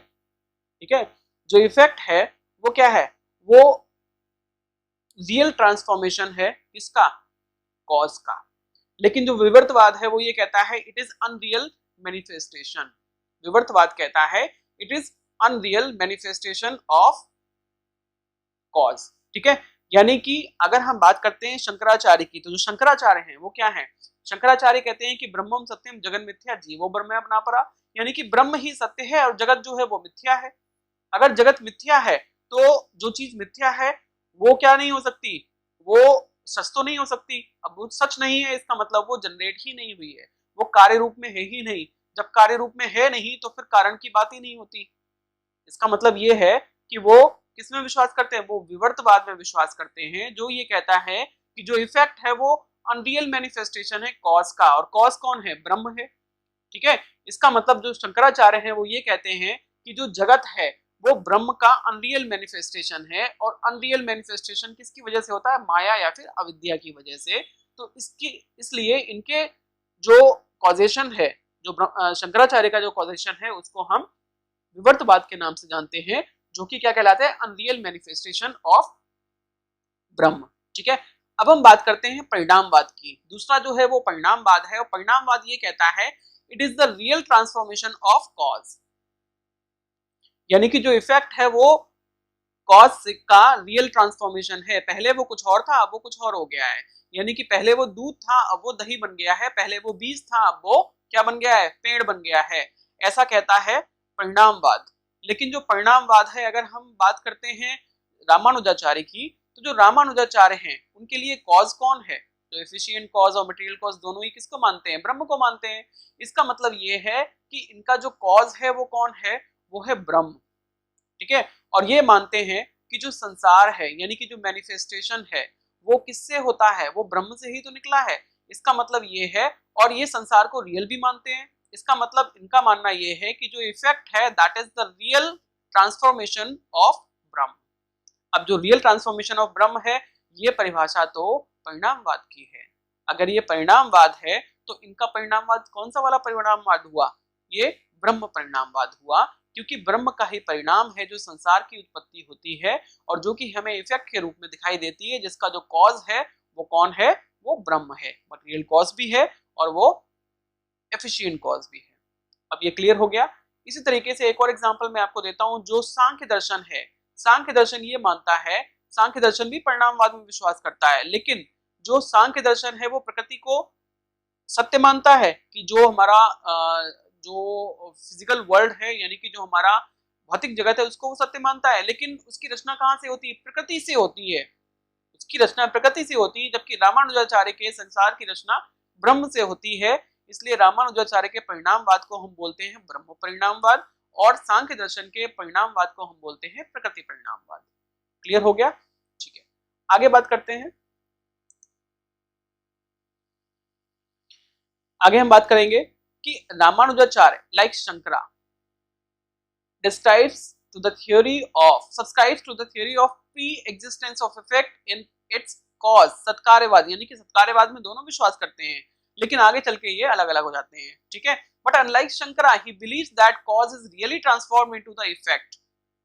ठीक है, जो इफेक्ट है वो क्या है, वो रियल ट्रांसफॉर्मेशन है किसका, कॉज का। लेकिन जो विवर्तवाद है वो ये कहता है इट इज अनरियल मैनिफेस्टेशन। विवर्तवाद कहता है it is unreal manifestation of cause. ठीक है, यानी कि अगर हम बात करते हैं शंकराचार्य की, तो जो शंकराचार्य हैं वो क्या है, शंकराचार्य कहते हैं कि ब्रह्मम सत्यम जगन मिथ्या जीवो ब्रह्म अपना परा, यानी कि ब्रह्म ही सत्य है और जगत जो है वो मिथ्या है। अगर जगत मिथ्या है तो जो चीज मिथ्या है वो क्या नहीं हो सकती, वो सच तो नहीं हो सकती। अब वो सच नहीं है इसका मतलब वो जनरेट ही नहीं हुई है, वो कार्य रूप में है ही नहीं। जब कार्य रूप में है नहीं तो फिर कारण की बात ही नहीं होती। इसका मतलब ये है कि वो किसमें विश्वास करते हैं, वो विवर्तवाद में विश्वास करते हैं, जो ये कहता है कि जो इफेक्ट है वो अनरियल मैनिफेस्टेशन है कॉज का, और कॉज कौन है, ब्रह्म है। ठीक है, इसका मतलब जो शंकराचार्य हैं वो ये कहते हैं कि जो जगत है वो ब्रह्म का अनरियल मैनिफेस्टेशन है, और अनरियल मैनिफेस्टेशन किसकी वजह से होता है, माया या फिर अविद्या की वजह से। तो इसलिए इनके जो कॉजेशन है, जो शंकराचार्य का जो कॉजेशन है उसको हम विवर्तवाद के नाम से जानते हैं, जो कि क्या कहलाता है, अनरियल मैनिफेस्टेशन ऑफ ब्रह्म। ठीक है, अब हम बात करते हैं परिणामवाद की। दूसरा जो है वो परिणामवाद है, और परिणामवाद ये कहता है it is the real transformation of cause, यानी कि जो इफेक्ट है वो कॉज का रियल ट्रांसफॉर्मेशन है। पहले वो कुछ और था, अब वो कुछ और हो गया है। यानी कि पहले वो दूध था, अब वो दही बन गया है। पहले वो बीज था, अब वो क्या बन गया है? पेड़ बन गया है। ऐसा कहता है परिणामवाद। लेकिन जो परिणामवाद है, अगर हम बात करते हैं रामानुजाचार्य की, तो जो रामानुजाचार्य हैं उनके लिए कॉज कौन है? जो एफिशिएंट कॉज और मटेरियल कॉज दोनों ही किसको मानते हैं? ब्रह्म को मानते हैं। इसका मतलब ये है कि इनका जो कॉज है वो कौन है? वो है ब्रह्म। ठीक है। और ये मानते हैं कि जो संसार है यानी कि जो मैनिफेस्टेशन है वो किससे होता है? वो ब्रह्म से ही तो निकला है। इसका मतलब ये है, और ये संसार को रियल भी मानते हैं। इसका मतलब इनका मानना ये है कि जो इफेक्ट है that is the real transformation of ब्रह्म। अब जो रियल ट्रांसफॉर्मेशन ऑफ ब्रह्म है, ये परिभाषा तो परिणामवाद की है। अगर ये परिणामवाद है तो इनका परिणामवाद कौन सा वाला परिणामवाद हुआ? ये ब्रह्म परिणामवाद हुआ, क्योंकि ब्रह्म का ही परिणाम है जो संसार की उत्पत्ति होती है और जो कि हमें इफेक्ट के रूप में दिखाई देती है, जिसका जो कॉज है वो कौन है? वो ब्रह्म है। मटेरियल कॉज भी है और वो एफिशिएंट कॉज भी है। अब ये क्लियर हो गया। इसी तरीके से एक और एग्जांपल मैं आपको देता हूं। जो सांख्य दर्शन है, सांख्य दर्शन ये मानता है, सांख्य दर्शन भी परिणामवाद में विश्वास करता है, लेकिन जो सांख्य दर्शन है वो प्रकृति को सत्य मानता है कि जो हमारा जो फिजिकल वर्ल्ड है यानी कि जो हमारा भौतिक जगत है उसको वो सत्य मानता है, लेकिन उसकी रचना कहाँ से होती है? प्रकृति से होती है। उसकी रचना प्रकृति से होती है, जबकि रामानुजाचार्य के संसार की रचना ब्रह्म से होती है। इसलिए रामानुजाचार्य के परिणामवाद को हम बोलते हैं ब्रह्म परिणामवाद और सांख्य दर्शन के परिणामवाद को हम बोलते हैं प्रकृति परिणामवाद। क्लियर हो गया? ठीक है, आगे बात करते हैं। आगे हम बात करेंगे कि Ramanujacharya like Shankara subscribes to the theory of pre-existence of effect in its cause। सत्कार्यवाद यानी कि सत्कार्यवाद में दोनों विश्वास करते हैं, लेकिन आगे चल के ये अलग अलग हो जाते हैं। ठीक है। But unlike Shankara he believes that cause is really transformed into the effect।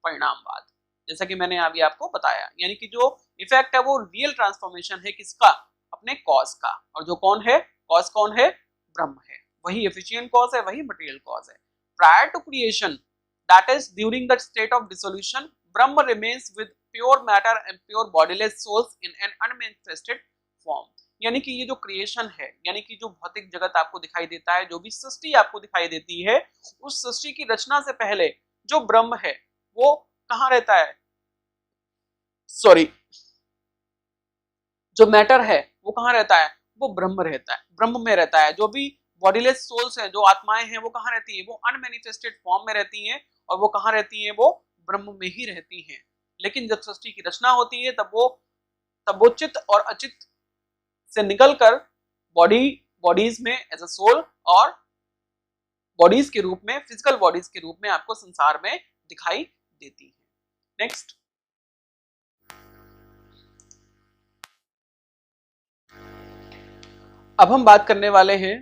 परिणामवाद, जैसा कि मैंने अभी आपको बताया, यानी कि जो इफेक्ट है वो रियल ट्रांसफॉर्मेशन है किसका? अपने कॉज का। और जो कौन है? कॉज कौन है? ब्रह्म है। वही एफिशिएंट कॉज है, वही मटेरियल कॉज है। Prior to creation, that is during the state of dissolution, Brahma remains with pure matter and pure bodiless souls in an unmanifested form। यानी कि ये जो क्रिएशन है, यानी कि जो भौतिक जगत आपको दिखाई देता है, जो भी सृष्टि आपको दिखाई देती है, उस सृष्टि की रचना से पहले जो ब्रह्म है वो कहाँ रहता है? सॉरी, जो मैटर है वो कहाँ रहता है? वो ब्रह्म रहता है, ब्रह्म में रहता है। जो भी बॉडीलेस सोल्स हैं, जो आत्माएं हैं, वो कहाँ रहती है? वो अनमैनिफेस्टेड फॉर्म में रहती हैं। और वो कहाँ रहती हैं? वो ब्रह्म में ही रहती हैं। लेकिन जब सृष्टि की रचना होती है तब वो चित्त और अचित्त से निकलकर बॉडीज में एज अ सोल और बॉडीज के रूप में, फिजिकल बॉडीज के रूप में आपको संसार में दिखाई देती है। नेक्स्ट, अब हम बात करने वाले हैं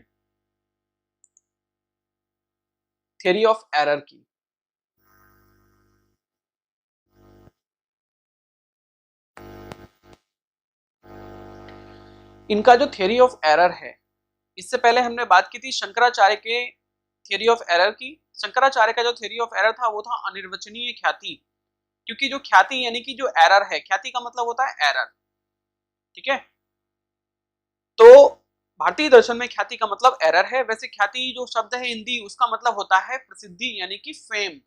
थ्योरी ऑफ एरर की। इनका जो थ्योरी ऑफ एरर है, इससे पहले हमने बात की थी शंकराचार्य के थ्योरी ऑफ एरर की। शंकराचार्य का जो थ्योरी ऑफ एरर था वो था अनिर्वचनीय ख्याति। क्योंकि जो ख्याति यानी कि जो एरर है, ख्याति का मतलब होता है एरर। ठीक है। तो भारतीय दर्शन में ख्याति का मतलब एरर है। वैसे ख्याति जो शब्द है हिंदी, उसका मतलब होता है प्रसिद्धि यानी कि फेम,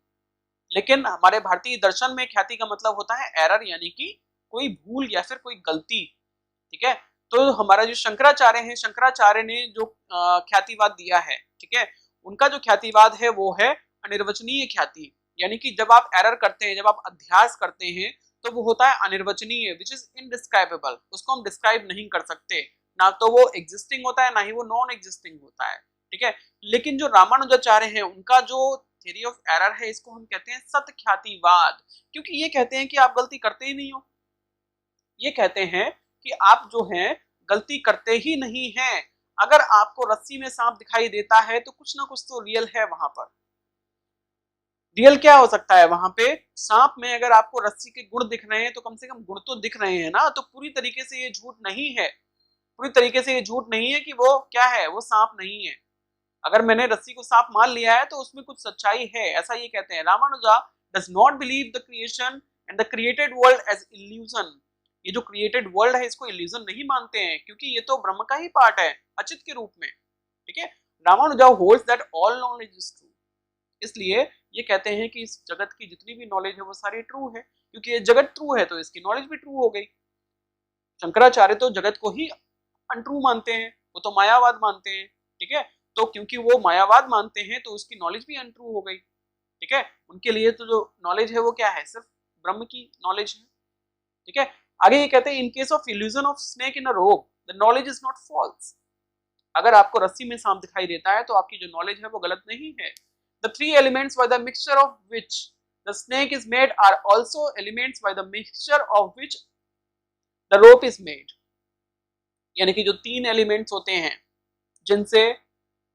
लेकिन हमारे भारतीय दर्शन में ख्याति का मतलब होता है एरर यानी कि कोई भूल या फिर कोई गलती। ठीक है। तो हमारा जो शंकराचार्य है, शंकराचार्य ने जो ख्यातिवाद दिया है, ठीक है, उनका जो ख्यातिवाद है वो है अनिर्वचनीय ख्याति। यानी कि जब आप एरर करते हैं, जब आप अध्यास करते हैं, तो वो होता है अनिर्वचनीय, विच इज इनडिस्क्राइबेबल। उसको हम डिस्क्राइब नहीं कर सकते, ना तो वो एग्जिस्टिंग होता है ना ही वो नॉन एग्जिस्टिंग होता है। ठीक है। लेकिन जो रामानुजाचार्य हैं, उनका जो थ्योरी ऑफ एरर है, इसको हम कहते हैं सत्ख्यातिवाद। क्योंकि ये कहते हैं कि आप गलती करते ही नहीं हो। ये कहते हैं कि आप जो हैं गलती करते ही नहीं हैं। अगर आपको रस्सी में सांप दिखाई देता है तो कुछ ना कुछ तो रियल है वहां पर। रियल क्या हो सकता है वहां पे? सांप में अगर आपको रस्सी के गुण दिख रहे हैं तो कम से कम गुण तो दिख रहे हैं ना। तो पूरी तरीके से ये झूठ नहीं है, पूरी तरीके से ये झूठ नहीं है कि वो क्या है, वो सांप नहीं है। अगर मैंने रस्सी को सांप मान लिया है तो उसमें कुछ सच्चाई है, ऐसा ये कहते हैं। Ramanuja does not believe the creation and the created world as illusion, ये जो क्रिएटेड वर्ल्ड है इसको इल्यूजन नहीं मानते हैं, क्योंकि ये तो ब्रह्म का ही पार्ट है अचित के रूप में, ठीक है। Ramanuja holds that all knowledge is true, इसलिए ये कहते हैं कि इस जगत की जितनी भी नॉलेज है वो सारी ट्रू है, क्योंकि ये जगत ट्रू है तो इसकी नॉलेज भी ट्रू हो गई। शंकराचार्य तो जगत को ही अनट्रू मानते हैं, वो तो मायावाद मानते हैं, ठीक है। तो क्योंकि वो मायावाद मानते हैं तो उसकी नॉलेज भी अनट्रू हो गई, ठीक है। उनके लिए तो जो नॉलेज है वो क्या है, सिर्फ ब्रह्म की नॉलेज है, ठीक है। आगे ये कहते हैं in case of illusion of snake in a rope the knowledge is not false, अगर आपको रस्सी में सांप दिखाई देता है तो आपकी जो नॉलेज है वो गलत नहीं है। The three elements by the mixture of which the snake is made are also elements by the mixture of which the rope is made, यानी कि जो तीन एलिमेंट्स होते हैं जिनसे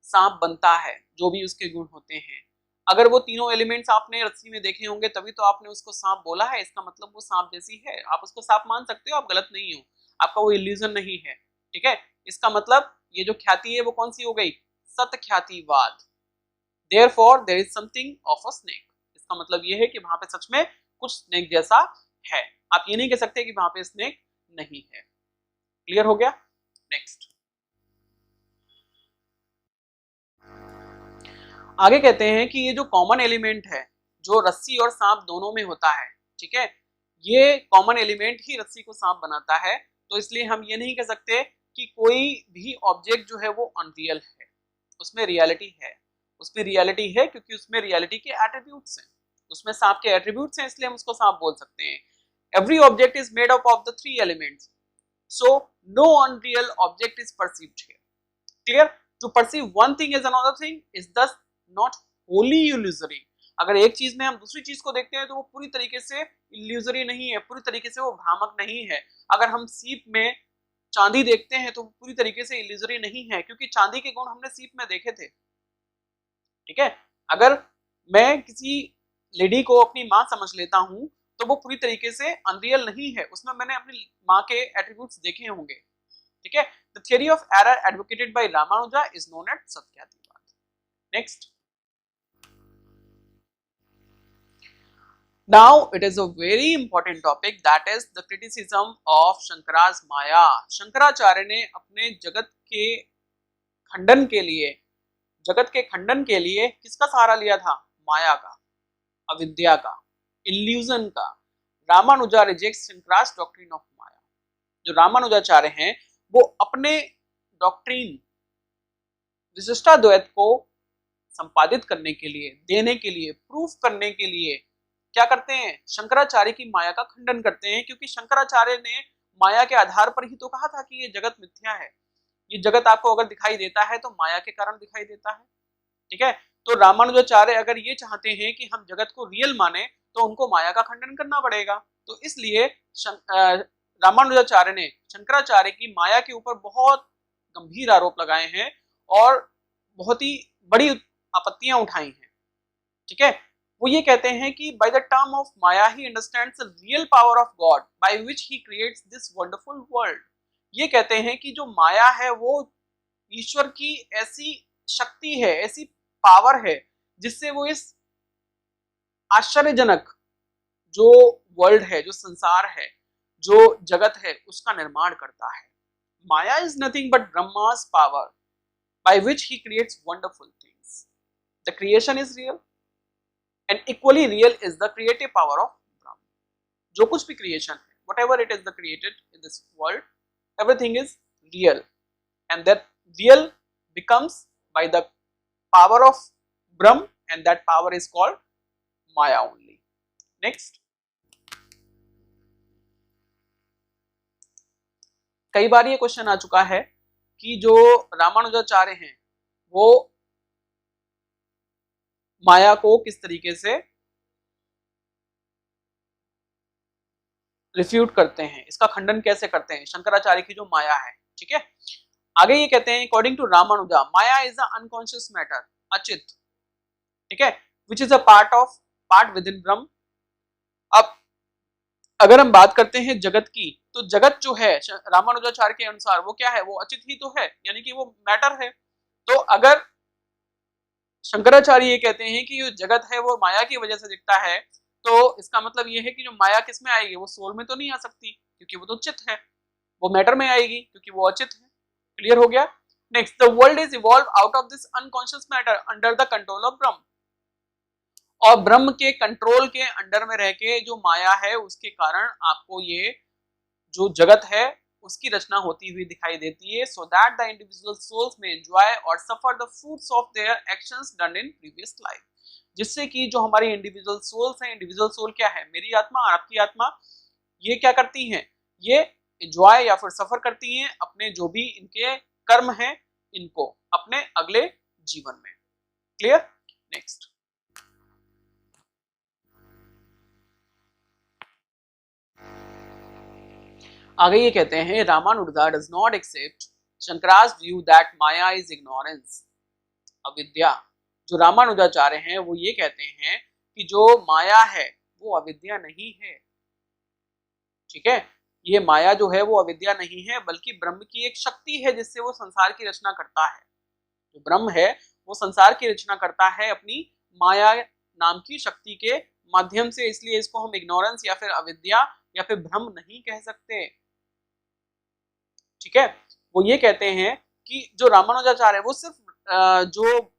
सांप बनता है, जो भी उसके गुण होते हैं, अगर वो तीनों एलिमेंट्स आपने रस्सी में देखे होंगे तभी तो आपने उसको सांप बोला है, इसका मतलब वो सांप जैसी है, आप उसको सांप मान सकते हो, आप गलत नहीं हो, आपका वो इल्यूजन नहीं है, ठीक है। इसका मतलब ये जो ख्याति है वो कौन सी हो गई, satkhyativad. Therefore there is something of a snake, इसका मतलब ये है कि वहां पे सच में कुछ स्नेक जैसा है, आप ये नहीं कह सकते कि वहां पे स्नेक नहीं है। क्लियर हो गया। नेक्स्ट आगे कहते हैं कि ये जो कॉमन एलिमेंट है जो रस्सी और सांप दोनों में होता है, ठीक है, ये कॉमन एलिमेंट ही रस्सी को सांप बनाता है, तो इसलिए हम ये नहीं कह सकते कि कोई भी ऑब्जेक्ट जो है वो अनरियल है, उसमें रियलिटी है, उसमें रियलिटी है क्योंकि उसमें रियलिटी के एट्रीब्यूट्स हैं, उसमें सांप के एट्रीब्यूट्स हैं, इसलिए हम उसको सांप बोल सकते हैं। Every object is made up of the three elements, so no unreal object is perceived here. Clear, to perceive one thing is another thing is thus not wholly illusory, अगर एक चीज में हम दूसरी चीज को देखते हैं तो वो पूरी तरीके से इल्यूजरी नहीं है, पूरी तरीके से वो भ्रामक नहीं है। अगर हम सीप में चांदी देखते हैं तो पूरी तरीके से इल्यूजरी नहीं है, क्योंकि चांदी के गुण हमने सीप में देखे थे, ठीक है। अगर मैं किसी लेडी को अपनी माँ समझ लेता हूं तो वो पूरी तरीके से अनरियल नहीं है, उसमें मैंने अपनी माँ के एट्रीब्यूट्स देखे होंगे, ठीक है। The theory of error advocated by Ramanuja is known as satkhyativad. Next, now it is a very important topic, that is the criticism of Shankara's Maya। Shankaracharya ने अपने जगत के खंडन के लिए, जगत के खंडन के लिए किसका सहारा लिया था, माया का, अविद्या का, इल्यूजन का। रामानुजा रिजेक्ट्स शंकरास डॉक्ट्रिन ऑफ माया, जो रामानुजाचार्य हैं वो अपने डॉक्ट्रिन विशिष्टाद्वैत को संपादित करने के लिए, देने के लिए, प्रूफ करने के लिए क्या करते हैं, शंकराचार्य की माया का खंडन करते हैं, क्योंकि शंकराचार्य ने माया के आधार पर ही तो कहा था कि ये जगत मिथ्या है, ये जगत आपको अगर दिखाई देता है तो माया के कारण दिखाई देता है, ठीक है। तो रामानुजाचार्य अगर ये चाहते हैं कि हम जगत को रियल माने तो उनको माया का खंडन करना पड़ेगा, तो इसलिए रामानुजाचार्य ने शंकराचार्य की माया के ऊपर बहुत गंभीर आरोप लगाए हैं और बहुत ही बड़ी आपत्तियां उठाई हैं, ठीक है। वो ये कहते हैं कि by the term of Maya he understands the real power of God bye which he creates this wonderful world. ये कहते हैं कि जो माया है वो ईश्वर की ऐसी शक्ति है, ऐसी पावर है जिससे वो इस आश्चर्यजनक जो वर्ल्ड है, जो संसार है, जो जगत है, उसका निर्माण करता है। Maya is nothing but Brahma's power by which he creates wonderful things. The creation is real and equally real is the creative power of Brahma। जो कुछ भी क्रिएशन है, whatever it is the created in this world, everything is real and that real becomes by the power of Brahm and that power is called Maya only। Next, कई बार ये question आ चुका है कि जो रामानुजाचार्य हैं वो माया को किस तरीके से रिफ्यूट करते हैं, इसका खंडन कैसे करते हैं, शंकराचार्य की जो माया है, ठीक है। आगे ये कहते हैं according to Ramanuja maya is a unconscious matter, अचित, ठीक है, which is a part within Brahman. अब अगर हम बात करते हैं जगत की, तो जगत जो है रामानुजाचार्य के अनुसार वो क्या है, वो अचित ही तो है, यानी कि वो मैटर है। तो अगर शंकराचार्य ये कहते हैं कि जो जगत है वो माया की वजह से दिखता है, तो इसका मतलब ये है कि जो माया किस में आएगी, वो सोल में तो नहीं आ सकती क्योंकि वो तो चित है, वो मैटर में आएगी क्योंकि वो अचित है। क्लियर हो गया। Next, the world is evolve out of this unconscious matter under the control of ब्रह्म। और ब्रह्म के कंट्रोल के अंडर में रह के जो माया है उसके कारण आपको ये जो जगत है उसकी रचना होती हुई दिखाई देती है, so that the individual souls may enjoy or suffer the fruits of their actions done in previous life. जिससे कि जो हमारी इंडिविजुअल सोल्स हैं, इंडिविजुअल सोल क्या है, मेरी आत्मा और आपकी आत्मा, ये क्या करती हैं, ये एंजॉय या फिर सफर करती हैं अपने जो भी इनके कर्म हैं इनको अपने अगले जीवन में। क्लियर। नेक्स्ट, आगे ये कहते हैं Ramanuja does not accept Shankara's view that maya is ignorance, अविद्या। जो रामानुजाचार्य हैं वो ये कहते हैं कि जो माया है वो अविद्या नहीं है। ठीक है, ये माया जो है वो अविद्या नहीं है बल्कि ब्रह्म की एक शक्ति है जिससे वो संसार की रचना करता है। जो ब्रह्म है वो संसार की रचना करता है अपनी माया नाम की शक्ति के माध्यम से, इसलिए इसको हम इग्नोरेंस या फिर अविद्या या फिर भ्रम नहीं कह सकते। ठीक है, वो ये कहते हैं कि जो रामानुजाचार्य है वो सिर्फ जो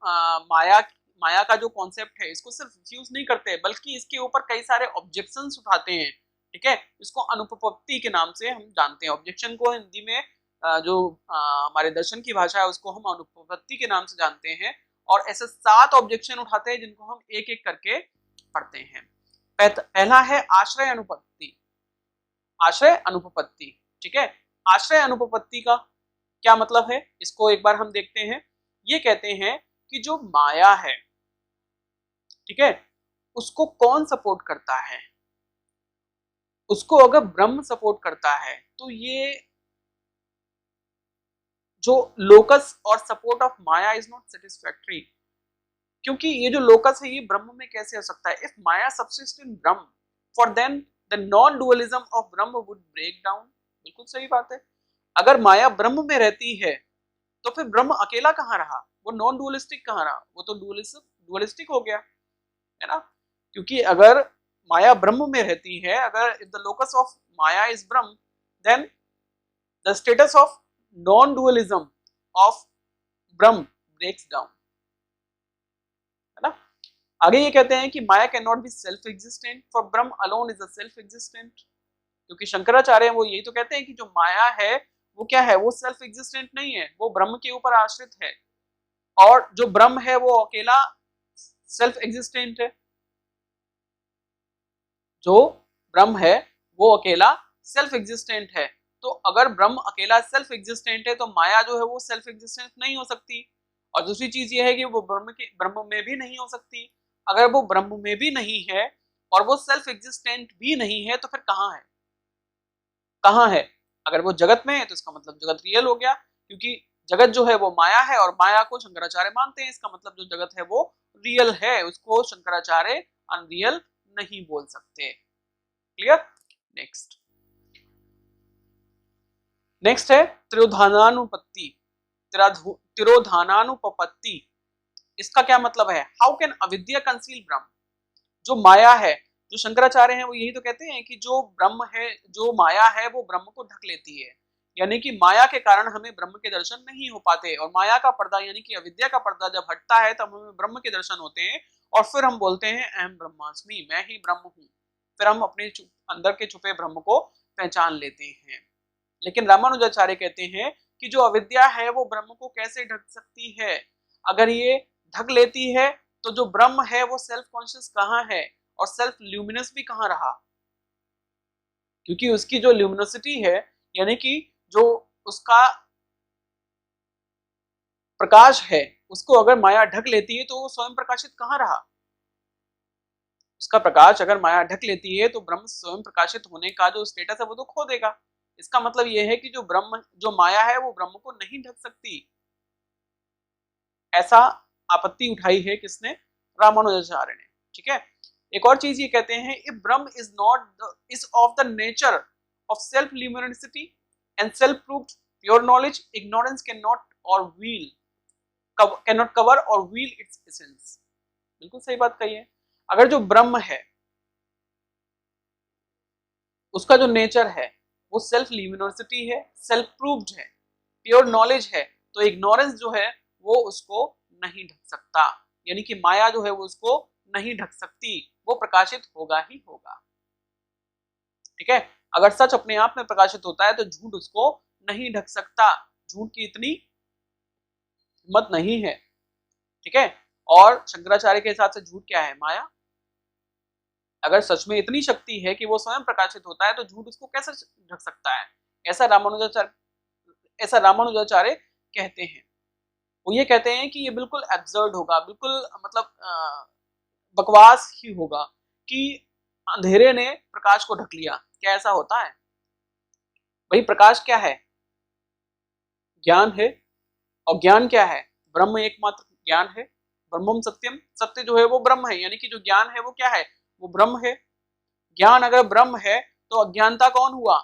माया का जो कॉन्सेप्ट है इसको सिर्फ फ्यूज नहीं करते बल्कि इसके ऊपर कई सारे ऑब्जेक्शंस उठाते हैं। ठीक है, इसको अनुपपत्ति के नाम से हम जानते हैं। ऑब्जेक्शन को हिंदी में जो हमारे दर्शन की भाषा है उसको हम अनुपपत्ति के नाम से जानते हैं, और ऐसे 7 ऑब्जेक्शन उठाते हैं जिनको हम एक एक करके पढ़ते हैं। पहला है आश्रय अनुपपत्ति। आश्रय अनुपपत्ति, ठीक है, आश्रय अनुपपत्ति का क्या मतलब है इसको एक बार हम देखते हैं। ये कहते हैं कि जो माया है, ठीक है, उसको कौन सपोर्ट करता है, उसको अगर ब्रह्म सपोर्ट करता है तो ये जो लोकस और support of maya is not satisfactory, क्योंकि ये जो लोकस है ये ब्रह्म में कैसे हो सकता है। If Maya subsist in Brahman for then the non dualism of Brahman would break down. बिल्कुल सही बात है, अगर माया ब्रह्म में रहती है तो फिर ब्रह्म अकेला कहाँ रहा, वो नॉन डुअलिस्टिक कहाँ रहा, वो तो डुअलिस्टिक हो गया, है ना। क्योंकि अगर माया ब्रह्म में रहती है, अगर if the locus of maya is Brahma then the status of non dualism of Brahma breaks down, है ना। आगे ये कहते हैं कि maya can not be self existent for Brahma alone is a self existent. क्योंकि शंकराचार्य वो यही तो कहते हैं कि जो माया है वो क्या है, वो सेल्फ एग्जिस्टेंट नहीं है, वो ब्रह्म के ऊपर आश्रित है, और जो ब्रह्म है वो अकेला सेल्फ एग्जिस्टेंट है। जो ब्रह्म है वो अकेला सेल्फ एग्जिस्टेंट है, तो अगर ब्रह्म अकेला सेल्फ एग्जिस्टेंट है तो माया जो है वो सेल्फ एग्जिस्टेंट नहीं हो सकती। और दूसरी चीज ये है कि वो ब्रह्म में भी नहीं हो सकती। अगर वो ब्रह्म में भी नहीं है और वो सेल्फ एग्जिस्टेंट भी नहीं है तो फिर कहाँ है, कहाँ है। अगर वो जगत में है तो इसका मतलब जगत रियल हो गया, क्योंकि जगत जो है वो माया है और माया को शंकराचार्य मानते हैं, इसका मतलब जो जगत है वो रियल है, उसको शंकराचार्य अनरियल नहीं बोल सकते। क्लियर। नेक्स्ट, नेक्स्ट है तिरोधानानुपत्ति। तिरोधानानुपपत्ति, इसका क्या मतलब है, हाउ कैन अविद्या कंसील ब्रह्म। जो माया है, जो शंकराचार्य हैं वो यही तो कहते हैं कि जो ब्रह्म है, जो माया है वो ब्रह्म को ढक लेती है, यानी कि माया के कारण हमें ब्रह्म के दर्शन नहीं हो पाते, और माया का पर्दा यानी कि अविद्या का पर्दा जब हटता है तब हमें ब्रह्म के दर्शन होते हैं, और फिर हम बोलते हैं अहम ब्रह्मास्मि, मैं ही ब्रह्म हूँ। फिर हम अपने अंदर के छुपे ब्रह्म को पहचान लेते हैं। लेकिन रामानुजाचार्य कहते हैं कि जो अविद्या है वो ब्रह्म को कैसे ढक सकती है, अगर ये ढक लेती है तो जो ब्रह्म है वो सेल्फ कॉन्शियस कहाँ है और सेल्फ ल्यूमिनस भी कहाँ रहा, क्योंकि उसकी जो ल्यूमिनोसिटी है यानी कि जो उसका प्रकाश है उसको अगर माया ढक लेती है तो वो स्वयं प्रकाशित कहाँ रहा। उसका प्रकाश अगर माया ढक लेती है तो ब्रह्म स्वयं प्रकाशित होने का जो स्टेटस है वो तो खो देगा। इसका मतलब यह है कि जो ब्रह्म, जो माया है वो ब्रह्म को नहीं ढक सकती। ऐसा आपत्ति उठाई है किसने, रामानुजाचार्य ने। ठीक है, एक और चीज ये कहते हैं, if Brahma is not is of the nature of self luminosity and self proved pure knowledge, ignorance can not और व्हील कैन नॉट कवर और व्हील इट्स एसेंस। बिल्कुल सही बात कही है। अगर जो ब्रह्म है उसका जो नेचर है वो सेल्फ ल्यूमिनोसिटी है, सेल्फ प्रूव्ड है, प्योर नॉलेज है, तो इग्नोरेंस जो है वो उसको नहीं ढक सकता, यानी कि माया जो है वो उसको नहीं ढक सकती, वो प्रकाशित होगा ही होगा। ठीक है, अगर सच अपने आप में प्रकाशित होता है तो झूठ उसको नहीं ढक सकता, झूठ की इतनी हिम्मत नहीं है। ठीक है, और शंकराचार्य के हिसाब से झूठ क्या है? माया। अगर सच में इतनी शक्ति है कि वो स्वयं प्रकाशित होता है तो झूठ उसको कैसे ढक सकता है? ऐसा रामानुजाचार्य कहते हैं। वो ये कहते हैं कि ये बिल्कुल एब्सर्ड होगा, बिल्कुल मतलब बकवास ही होगा कि अंधेरे ने प्रकाश को ढक लिया। क्या ऐसा होता है? भाई प्रकाश क्या है? ज्ञान है, और ज्ञान क्या है? ब्रह्म एकमात्र ज्ञान है। ब्रह्मम सत्यम, सत्य जो है वो ब्रह्म है, यानी कि जो ज्ञान है वो क्या है? वो ब्रह्म है। ज्ञान अगर ब्रह्म है तो अज्ञानता कौन हुआ?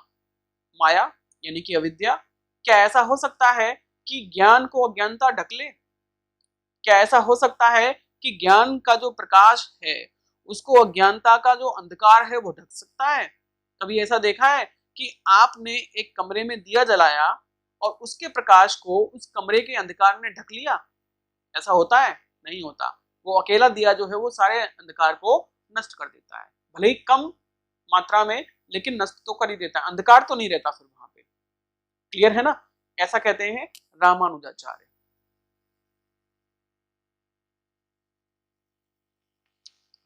माया, यानी कि अविद्या। क्या ऐसा हो सकता है कि ज्ञान को अज्ञानता ढक ले? क्या ऐसा हो सकता है कि ज्ञान का जो प्रकाश है उसको अज्ञानता का जो अंधकार है वो ढक सकता है? कभी ऐसा देखा है कि आपने एक कमरे में दिया जलाया और उसके प्रकाश को उस कमरे के अंधकार ने ढक लिया? ऐसा होता है? नहीं होता। वो अकेला दिया जो है वो सारे अंधकार को नष्ट कर देता है, भले ही कम मात्रा में, लेकिन नष्ट तो कर ही देता है, अंधकार तो नहीं रहता फिर वहां पे। क्लियर है ना? ऐसा कहते हैं रामानुजाचार्य।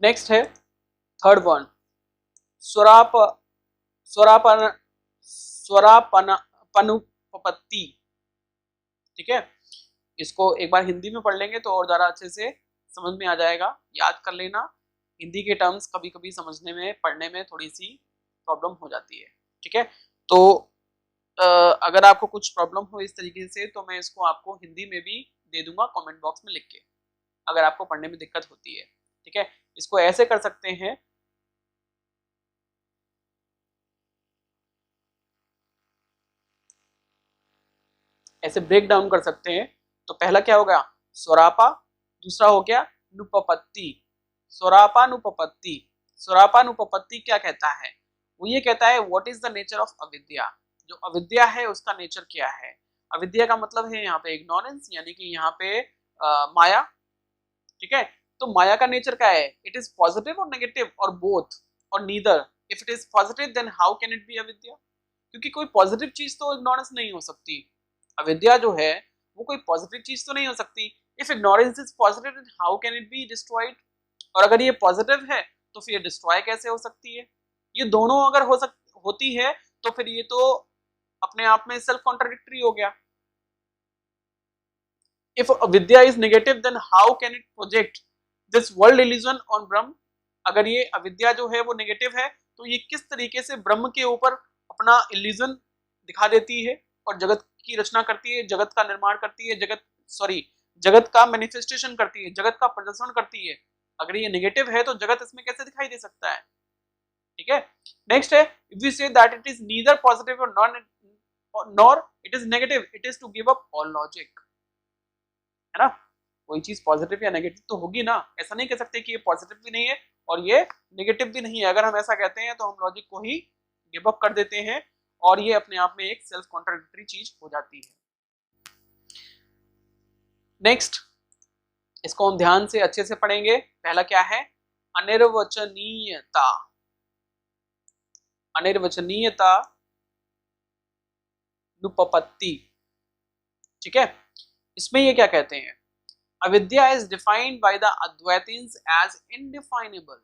नेक्स्ट है थर्ड वन, स्वराप स्वरापन स्वरापनुपपत्ति। ठीक है, इसको एक बार हिंदी में पढ़ लेंगे तो और ज्यादा अच्छे से समझ में आ जाएगा, याद कर लेना। हिंदी के टर्म्स कभी कभी समझने में, पढ़ने में थोड़ी सी प्रॉब्लम हो जाती है। ठीक है, तो अगर आपको कुछ प्रॉब्लम हो इस तरीके से तो मैं इसको आपको हिंदी में भी दे दूंगा कमेंट बॉक्स में लिख के, अगर आपको पढ़ने में दिक्कत होती है। ठीक है, इसको ऐसे कर सकते हैं, ऐसे ब्रेक डाउन कर सकते हैं। तो पहला क्या हो गया? स्वरापा। दूसरा हो गया नुपपत्ति। स्वरापानुपपत्ति। स्वरापानुपपत्ति क्या कहता है? वो ये कहता है what is the nature of अविद्या। जो अविद्या है उसका नेचर क्या है? अविद्या का मतलब है यहाँ पे इग्नोरेंस, यानी कि यहाँ पे माया। ठीक है, तो माया का नेचर क्या है? It is positive or negative or both or neither. If it is positive then how can it be avidya? क्योंकि कोई पॉजिटिव चीज तो इग्नोरेंस नहीं हो सकती। अविद्या जो है वो कोई पॉजिटिव चीज तो नहीं हो सकती। If ignorance is positive then how can it be destroyed? और अगर ये पॉजिटिव है तो फिर डिस्ट्रॉय कैसे हो सकती है? ये दोनों अगर होती है तो फिर ये तो अपने आप में सेल्फ कॉन्ट्राडिक्टरी हो गया। If vidya is negative then how can it project this world illusion on ब्रह्म? अगर ये अविद्या जो है वो नेगेटिव है तो ये किस तरीके से ब्रह्म के ऊपर अपना इल्यूजन दिखा देती है और जगत की रचना करती है, जगत का निर्माण करती है, जगत का मैनिफेस्टेशन करती है, जगत का प्रदर्शन करती है। अगर ये नेगेटिव है तो जगत इसमें कैसे दिखाई दे सकता है? ठीक है, नेक्स्ट है if we say that it is neither positive और nor it is negative, it is to give up all logic. है ना? कोई चीज पॉजिटिव या नेगेटिव तो होगी ना, ऐसा नहीं कह सकते कि ये पॉजिटिव भी नहीं है और ये नेगेटिव भी नहीं है। अगर हम ऐसा कहते हैं तो हम लॉजिक को ही गिव अप कर देते हैं और ये अपने आप में एक सेल्फ कॉन्ट्राडिक्टरी चीज हो जाती है। नेक्स्ट, इसको हम ध्यान से अच्छे से पढ़ेंगे। पहला क्या है? अनिर्वचनीयता। अनिर्वचनीयता नुपपत्ति। ठीक है, इसमें ये क्या कहते हैं? Avidya is defined by the Advaitins as indefinable.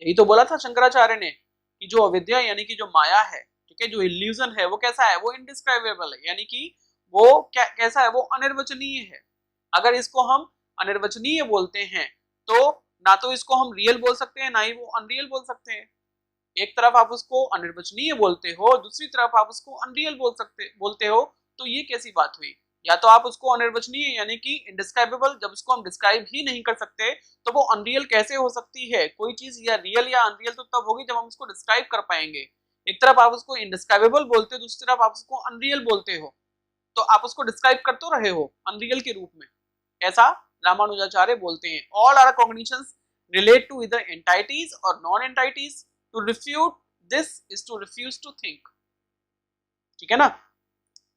यही तो बोला था शंकराचार्य ने कि जो अविद्या यानी कि जो माया है, ठीक है, जो इल्यूजन है वो कैसा है? वो इनडिस्क्राइबेबल है, यानी कि वो कैसा है? वो अनिर्वचनीय है। अगर इसको हम अनिर्वचनीय बोलते हैं तो ना तो इसको हम रियल बोल सकते हैं ना ही वो अनरियल बोल सकते हैं। एक तरफ आप उसको अनिर्वचनीय बोलते हो, दूसरी तरफ आप उसको अनरियल बोलते हो, तो ये कैसी बात हुई? या तो आप उसको अनिर्वचनीय यानी कि इनडिस्क्राइबेबल, जब उसको हम डिस्क्राइब ही नहीं कर सकते तो वो अनरियल कैसे हो सकती है? कोई चीज या रियल या अनरियल तो तब होगी जब हम उसको डिस्क्राइब कर पाएंगे। एक तरफ आप उसको इनडिस्क्राइबेबल बोलते हो, दूसरी तरफ आप उसको अनरियल बोलते हो, तो आप उसको डिस्क्राइब कर तो रहे हो अनरियल के रूप में। ऐसा रामानुजाचार्य बोलते हैं। All our cognitions relate to either entities or non entities to refute this is to refuse to think. ठीक है ना।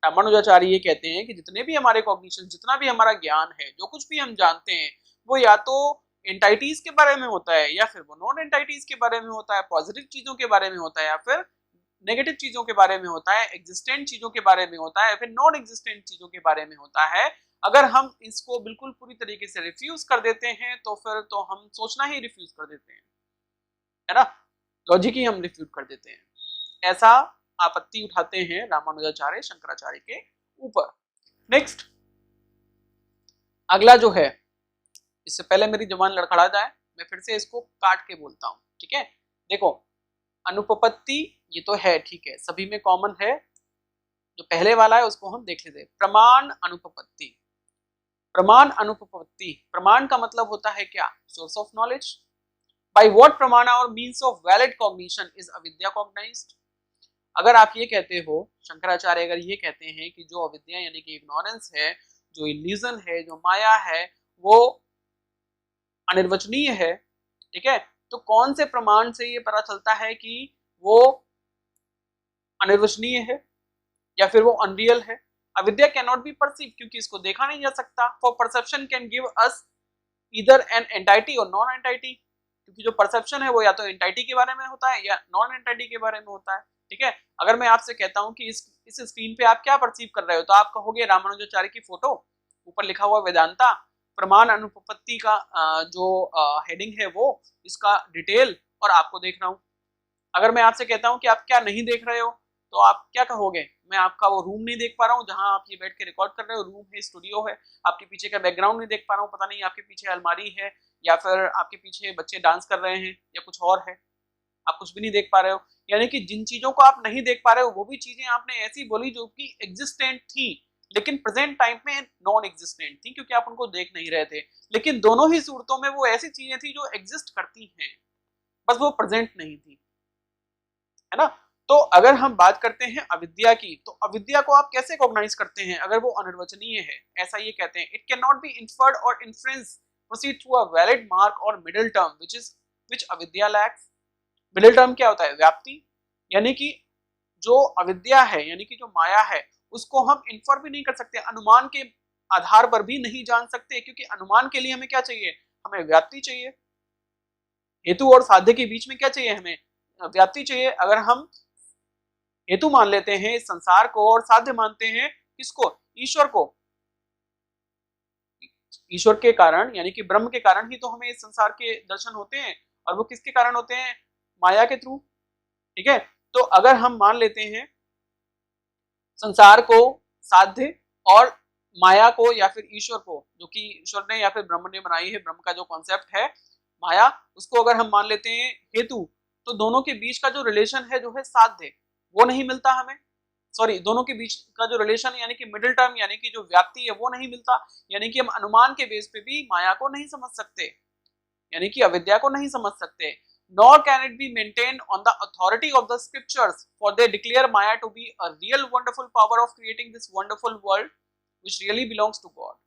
रामानुजाचार्य ये कहते हैं कि जितने भी हमारे कॉग्निशन, जितना भी हमारा ज्ञान है, जो कुछ भी हम जानते हैं, वो या तो एंटाइटीज के बारे में होता है या फिर वो नॉन एंटाइटीज के बारे में होता है, पॉजिटिव चीजों के बारे में होता है या फिर नेगेटिव चीजों के बारे में होता है, एग्जिस्टेंट चीजों के बारे में होता है या फिर नॉन एग्जिस्टेंट चीजों के बारे में होता है। अगर हम इसको बिल्कुल पूरी तरीके से रिफ्यूज कर देते हैं तो फिर तो हम सोचना ही रिफ्यूज कर देते हैं, है ना, लॉजिक ही हम रिफ्यूज कर देते हैं। ऐसा आपत्ति उठाते हैं रामानुजाचार्य शंकराचार्य के ऊपर। नेक्स्ट, अगला जो है, इससे पहले मेरी जबान लड़खड़ा जाए मैं फिर से इसको काट के बोलता हूं, ठीक है। देखो, अनुपपत्ति ये तो है, ठीक है, सभी में कॉमन है। जो पहले वाला है उसको हम देख लेते हैं। प्रमाण अनुपपत्ति। प्रमाण अनुपपत्ति, प्रमाण का मतलब होता है क्या? Source of knowledge. By what प्रमाण और means of valid cognition is अविद्या कॉग्नाइज्ड। अगर आप ये कहते हो, शंकराचार्य अगर ये कहते हैं कि जो अविद्या यानी कि इग्नोरेंस है, जो इल्यूजन है, जो माया है, वो अनिर्वचनीय है, ठीक है, तो कौन से प्रमाण से ये पता चलता है कि वो अनिर्वचनीय है या फिर वो अनरियल है? अविद्या कैन नॉट बी परसीव, क्योंकि इसको देखा नहीं जा सकता। For perception can give us either an entity or non entity, क्योंकि जो परसेप्शन है वो या तो एंटाइटी के बारे में होता है या नॉन एंटाइटी के बारे में होता है, ठीक है। अगर मैं आपसे कहता हूं कि इस स्क्रीन पे आप क्या परसीव कर रहे हो, तो आप कहोगे रामानुजाचार्य की फोटो, ऊपर लिखा हुआ वेदांता, प्रमाण अनुपपत्ति का जो हेडिंग है वो, इसका डिटेल, और आपको देख रहा हूं। अगर मैं आपसे कहता हूं कि आप क्या नहीं देख रहे हो, तो आप क्या कहोगे? मैं आपका वो रूम नहीं देख पा रहा हूँ जहां आप ये बैठ के रिकॉर्ड कर रहे हो, रूम है, स्टूडियो है, आपके पीछे का बैकग्राउंड नहीं देख पा रहा हूँ, पता नहीं आपके पीछे अलमारी है या फिर आपके पीछे बच्चे डांस कर रहे हैं या कुछ और है, आप कुछ भी नहीं देख पा रहे हो। यानी कि जिन चीजों को आप नहीं देख पा रहे हो वो भी चीजें आपने ऐसी बोली जो कि एग्जिस्टेंट थी, लेकिन प्रेजेंट टाइम में नॉन एग्जिस्टेंट थी, क्योंकि आप उनको देख नहीं रहे थे। लेकिन दोनों ही सूरतों में वो ऐसी चीजें थी जो एग्जिस्ट करती हैं, बस वो प्रेजेंट नहीं थी, है ना। तो अगर हम बात करते हैं अविद्या की, तो अविद्या को आप कैसे कॉग्नाइज करते हैं अगर वो अनिर्वचनीय है? ऐसा ये कहते हैं, it can not be inferred और inference proceed through a valid mark और middle term which avidya lacks. Middle term क्या होता है? व्याप्ति। यानी कि जो अविद्या है, यानी कि जो माया है, उसको हम इन्फर भी नहीं कर सकते, अनुमान के आधार पर भी नहीं जान सकते, क्योंकि अनुमान के लिए हमें क्या चाहिए? हमें व्याप्ति चाहिए। हेतु और साध्य के बीच में क्या चाहिए? हमें व्याप्ति चाहिए। अगर हम हेतु मान लेते हैं इस संसार को और साध्य मानते हैं किसको? ईश्वर को। ईश्वर के कारण यानी कि ब्रह्म के कारण ही तो हमें इस संसार के दर्शन होते हैं, और वो किसके कारण होते हैं? माया के थ्रू, ठीक है। तो अगर हम मान लेते हैं संसार को, साध्य और माया को या फिर ईश्वर को, जो कि ईश्वर ने या फिर ब्रह्म ने बनाई है, ब्रह्म का जो कॉन्सेप्ट है माया, उसको अगर हम मान लेते हैं हेतु, तो दोनों के बीच का जो रिलेशन है जो है साध्य, वो नहीं मिलता हमें। सॉरी, दोनों के बीच का जो रिलेशन यानी कि मिडिल टर्म यानी कि जो व्याप्ति है वो नहीं मिलता। यानी कि हम अनुमान के बेस पे भी माया को नहीं समझ सकते, यानी कि अविद्या को नहीं समझ सकते। nor can it be maintained on the authority of the scriptures, for they declare Maya to be a real wonderful power of creating this wonderful world which really belongs to God।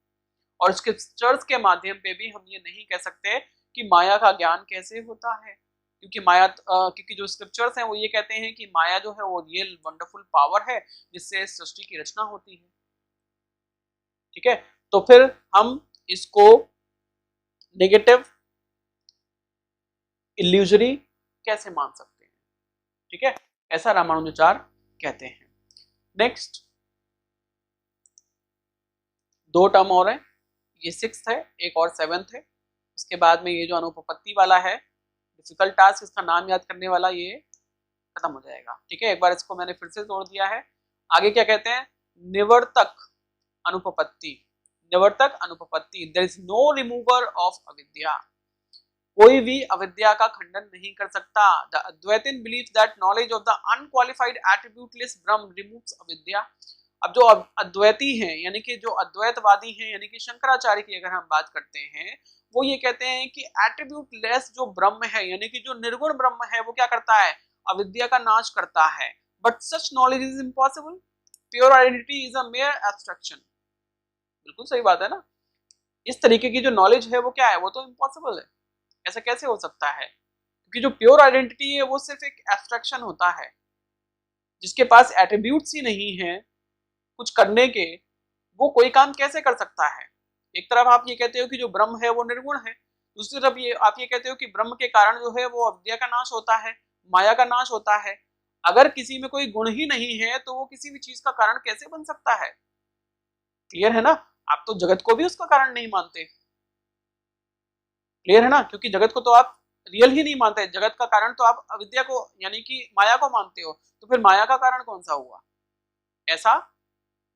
और scriptures के माध्यम पे भी हम ये नहीं कह सकते कि माया का ज्ञान कैसे होता है, क्योंकि माया क्योंकि जो स्क्रिप्चर्स हैं वो ये कहते हैं कि माया जो है वो रियल वंडरफुल पावर है जिससे सृष्टि की रचना होती है, ठीक है। तो फिर हम इसको नेगेटिव इल्यूजरी कैसे मान सकते हैं, ठीक है, ऐसा रामानुजाचार्य कहते हैं। नेक्स्ट, दो टर्म और है, ये 6th है, एक और 7th है। उसके बाद में ये जो अनुपपत्ति वाला है, डिफिकल्ट टास्क, इसका नाम याद करने वाला, ये खत्म हो जाएगा, ठीक है। एक बार इसको मैंने फिर से जोड़ दिया है। आगे क्या कहते हैं? Nivartaka anupapatti. Nivartaka anupapatti, there is no remover of avidya. कोई भी अविद्या का खंडन नहीं कर सकता। The Advaitin believe that knowledge of the unqualified attributeless Brahma removes अविद्या। अब जो अद्वैती हैं यानी कि जो अद्वैतवादी हैं यानी कि शंकराचार्य की अगर हम बात करते हैं, वो ये कहते हैं कि एट्रीब्यूटलेस जो ब्रह्म है यानी कि जो निर्गुण ब्रह्म है वो क्या करता है? अविद्या का नाश करता है। But such knowledge is impossible, pure identity is a mayor abstraction. बिल्कुल सही बात है ना। इस तरीके की जो नॉलेज है वो क्या है? वो तो इम्पॉसिबल है। ऐसा कैसे हो सकता है? क्योंकि जो प्योर आइडेंटिटी है वो सिर्फ एक एब्स्ट्रैक्शन होता है, जिसके पास एट्रीब्यूट्स ही नहीं है कुछ करने के, वो कोई काम कैसे कर सकता है। एक तरफ आप ये कहते हो कि जो ब्रह्म है वो निर्गुण है, दूसरी तरफ ये आप ये कहते हो कि ब्रह्म के कारण जो है वो अविद्या का नाश होता है, माया का नाश होता है। अगर किसी में कोई गुण ही नहीं है तो वो किसी भी चीज का कारण कैसे बन सकता है। क्लियर है ना। आप तो जगत को भी उसका कारण नहीं मानते, क्लियर है ना, क्योंकि जगत को तो आप रियल ही नहीं मानते, जगत का कारण तो आप अविद्या को यानी कि माया को मानते हो, तो फिर माया का कारण कौन सा हुआ। ऐसा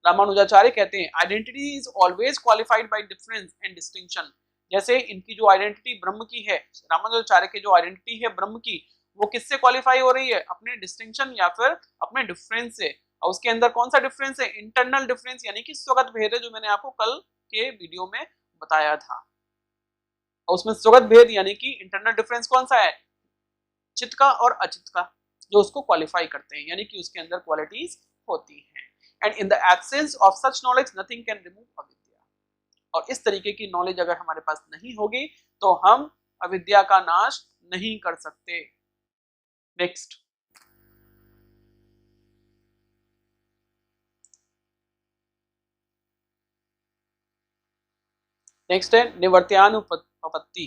रामानुजाचार्य कहते हैं identity is always qualified by difference and distinction. जैसे इनकी जो आइडेंटिटी ब्रह्म की है, रामानुजाचार्य की जो आइडेंटिटी है ब्रह्म की, वो किससे क्वालिफाई हो रही है, अपने डिस्टिंक्शन या फिर अपने डिफरेंस से। और उसके अंदर कौन सा डिफरेंस है, इंटरनल डिफरेंस यानी कि स्वगत भेद है, जो मैंने आपको कल के वीडियो में बताया था। और उसमें स्वगत भेद यानी कि इंटरनल डिफरेंस कौन सा है, चित्त का और अचित्त का, जो उसको क्वालिफाई करते हैं, यानी कि उसके अंदर क्वालिटीज होती हैं। And in the absence of such knowledge nothing can remove अविद्या। और इस तरीके की नॉलेज अगर हमारे पास नहीं होगी तो हम अविद्या का नाश नहीं कर सकते। नेक्स्ट नेक्स्ट है nivartyanupapatti.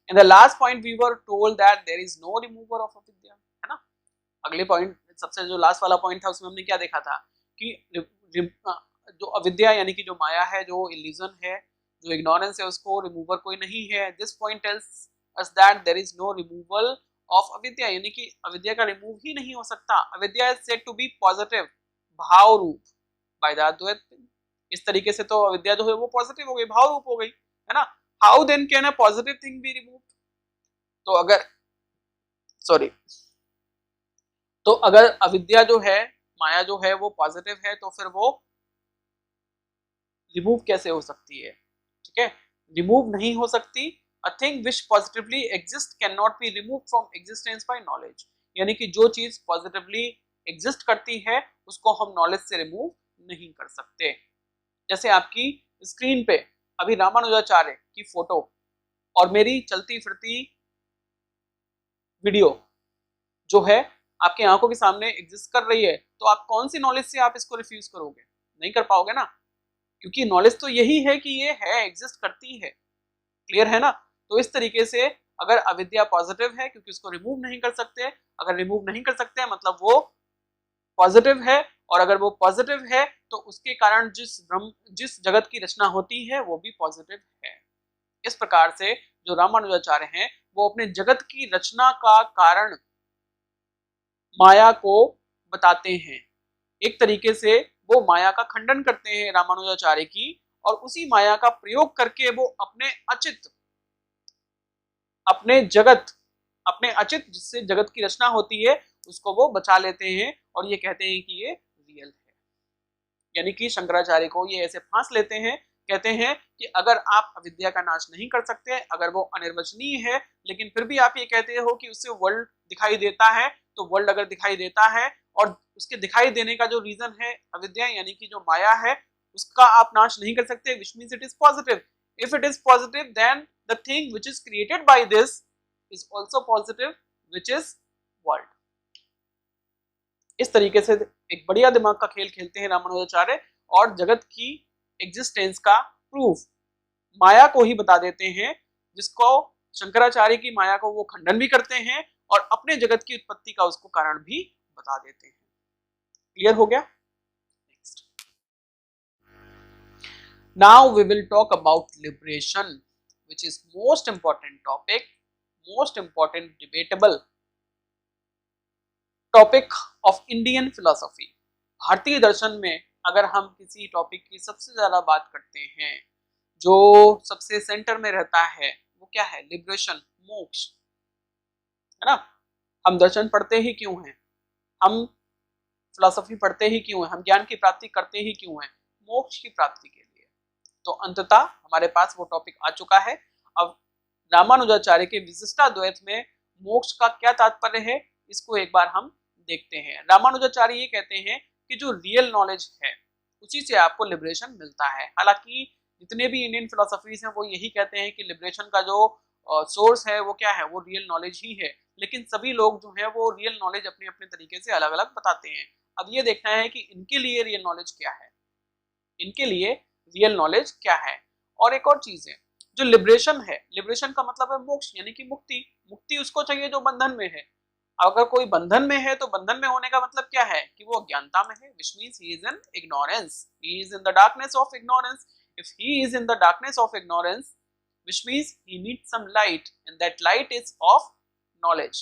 In the last point we were told that there is no remover of avidya, है ना। अगले पॉइंट, सबसे जो लास्ट वाला पॉइंट था, उसमें हमने क्या देखा था कि जो अविद्या यानी कि जो माया है, जो इल्यूजन है, जो इग्नोरेंस है, उसको रिमूवर कोई नहीं है। This point tells us that there is no removal of avidya, यानी कि अविद्या का रिमूव ही नहीं हो सकता। Avidya is said to be positive, भाव रूप, बाय द अद्वैत। इस तरीके से तो अविद्या जो है वो पॉजिटिव हो गई, भाव रूप हो गई, है ना। How then can a positive thing be removed. तो अगर सॉरी तो अगर अविद्या जो है, माया जो है वो पॉजिटिव है, तो फिर वो रिमूव कैसे हो सकती है। ठीक है, रिमूव नहीं हो सकती। A thing which positively exist can not be remove from existence by knowledge, यानी कि जो चीज पॉजिटिवली एग्जिस्ट करती है उसको हम नॉलेज से रिमूव नहीं कर सकते। जैसे आपकी स्क्रीन पे अभी रामानुजाचार्य की फोटो और मेरी चलती फिरती वीडियो जो है आपकी आंखों के सामने एग्जिस्ट कर रही है, तो आप कौन सी नॉलेज से आप इसको रिफ्यूज करोगे, नहीं कर पाओगे ना, क्योंकि नॉलेज तो यही है कि ये है, एग्जिस्ट करती है। क्लियर है ना। तो इस तरीके से अगर अविद्या पॉजिटिव है, क्योंकि उसको रिमूव नहीं कर सकते, अगर रिमूव नहीं कर सकते मतलब वो पॉजिटिव है, और अगर वो पॉजिटिव है तो उसके कारण जिस जगत की रचना होती है वो भी पॉजिटिव है। इस प्रकार से जो रामानुजाचार्य हैं वो अपने जगत की रचना का कारण माया को बताते हैं। एक तरीके से वो माया का खंडन करते हैं रामानुजाचार्य की, और उसी माया का प्रयोग करके वो अपने अचित, अपने अचित जिससे जगत की रचना होती है उसको वो बचा लेते हैं, और ये कहते हैं कि ये रियल है। यानी कि शंकराचार्य को ये ऐसे फांस लेते हैं, कहते हैं कि अगर आप अविद्या का नाश नहीं कर सकते, अगर वो अनिर्वचनीय है, लेकिन फिर भी आप ये कहते हो कि उससे वर्ल्ड दिखाई देता है, तो वर्ल्ड अगर दिखाई देता है और उसके दिखाई देने का जो रीजन है अविद्या यानी कि जो माया है, उसका आप नाश नहीं कर सकते, which means it is positive. If it is positive then the thing which is created by this is also positive, which is world. इस तरीके से एक बढ़िया दिमाग का खेल खेलते हैं रामानुजाचार्य, और जगत की एग्जिस्टेंस का प्रूफ माया को ही बता देते हैं, जिसको शंकराचार्य की माया को वो खंडन भी करते हैं और अपने जगत की उत्पत्ति का उसको कारण भी बता देते हैं। क्लियर हो गया। Next, now we will talk about liberation, which is most important topic, most important debatable topic of Indian philosophy। भारतीय दर्शन में अगर हम किसी टॉपिक की सबसे ज्यादा बात करते हैं, जो सबसे सेंटर में रहता है, वो क्या है, लिबरेशन, मोक्ष, है ना। हम दर्शन पढ़ते ही क्यों हैं, हम फिलॉसफी पढ़ते ही क्यों हैं, हम ज्ञान की प्राप्ति करते ही क्यों हैं, मोक्ष की प्राप्ति के लिए। तो अंततः हमारे पास वो टॉपिक आ चुका है। अब रामानुजाचार्य के विशिष्टाद्वैत में मोक्ष का क्या तात्पर्य है, इसको एक बार हम देखते हैं। रामानुजाचार्य ये कहते हैं कि जो रियल नॉलेज है उसी से आपको लिबरेशन मिलता है। हालांकि जितने भी इंडियन फिलोसफीज हैं वो यही कहते हैं कि लिबरेशन का जो सोर्स है वो क्या है, वो रियल नॉलेज ही है। लेकिन सभी लोग जो है वो रियल नॉलेज अपने अपने तरीके से अलग अलग बताते हैं। अब ये देखना है कि इनके लिए रियल नॉलेज क्या है, इनके लिए रियल नॉलेज क्या है। और एक और चीज है, जो लिबरेशन है, लिबरेशन का मतलब है मोक्ष यानी कि मुक्ति। मुक्ति उसको चाहिए जो बंधन में है। अगर कोई बंधन में है तो बंधन में होने का मतलब क्या है कि वो अज्ञानता में है, which means he is in ignorance, he is in the darkness of ignorance. If he is in the darkness of ignorance, which means he needs some light, and that light is of knowledge.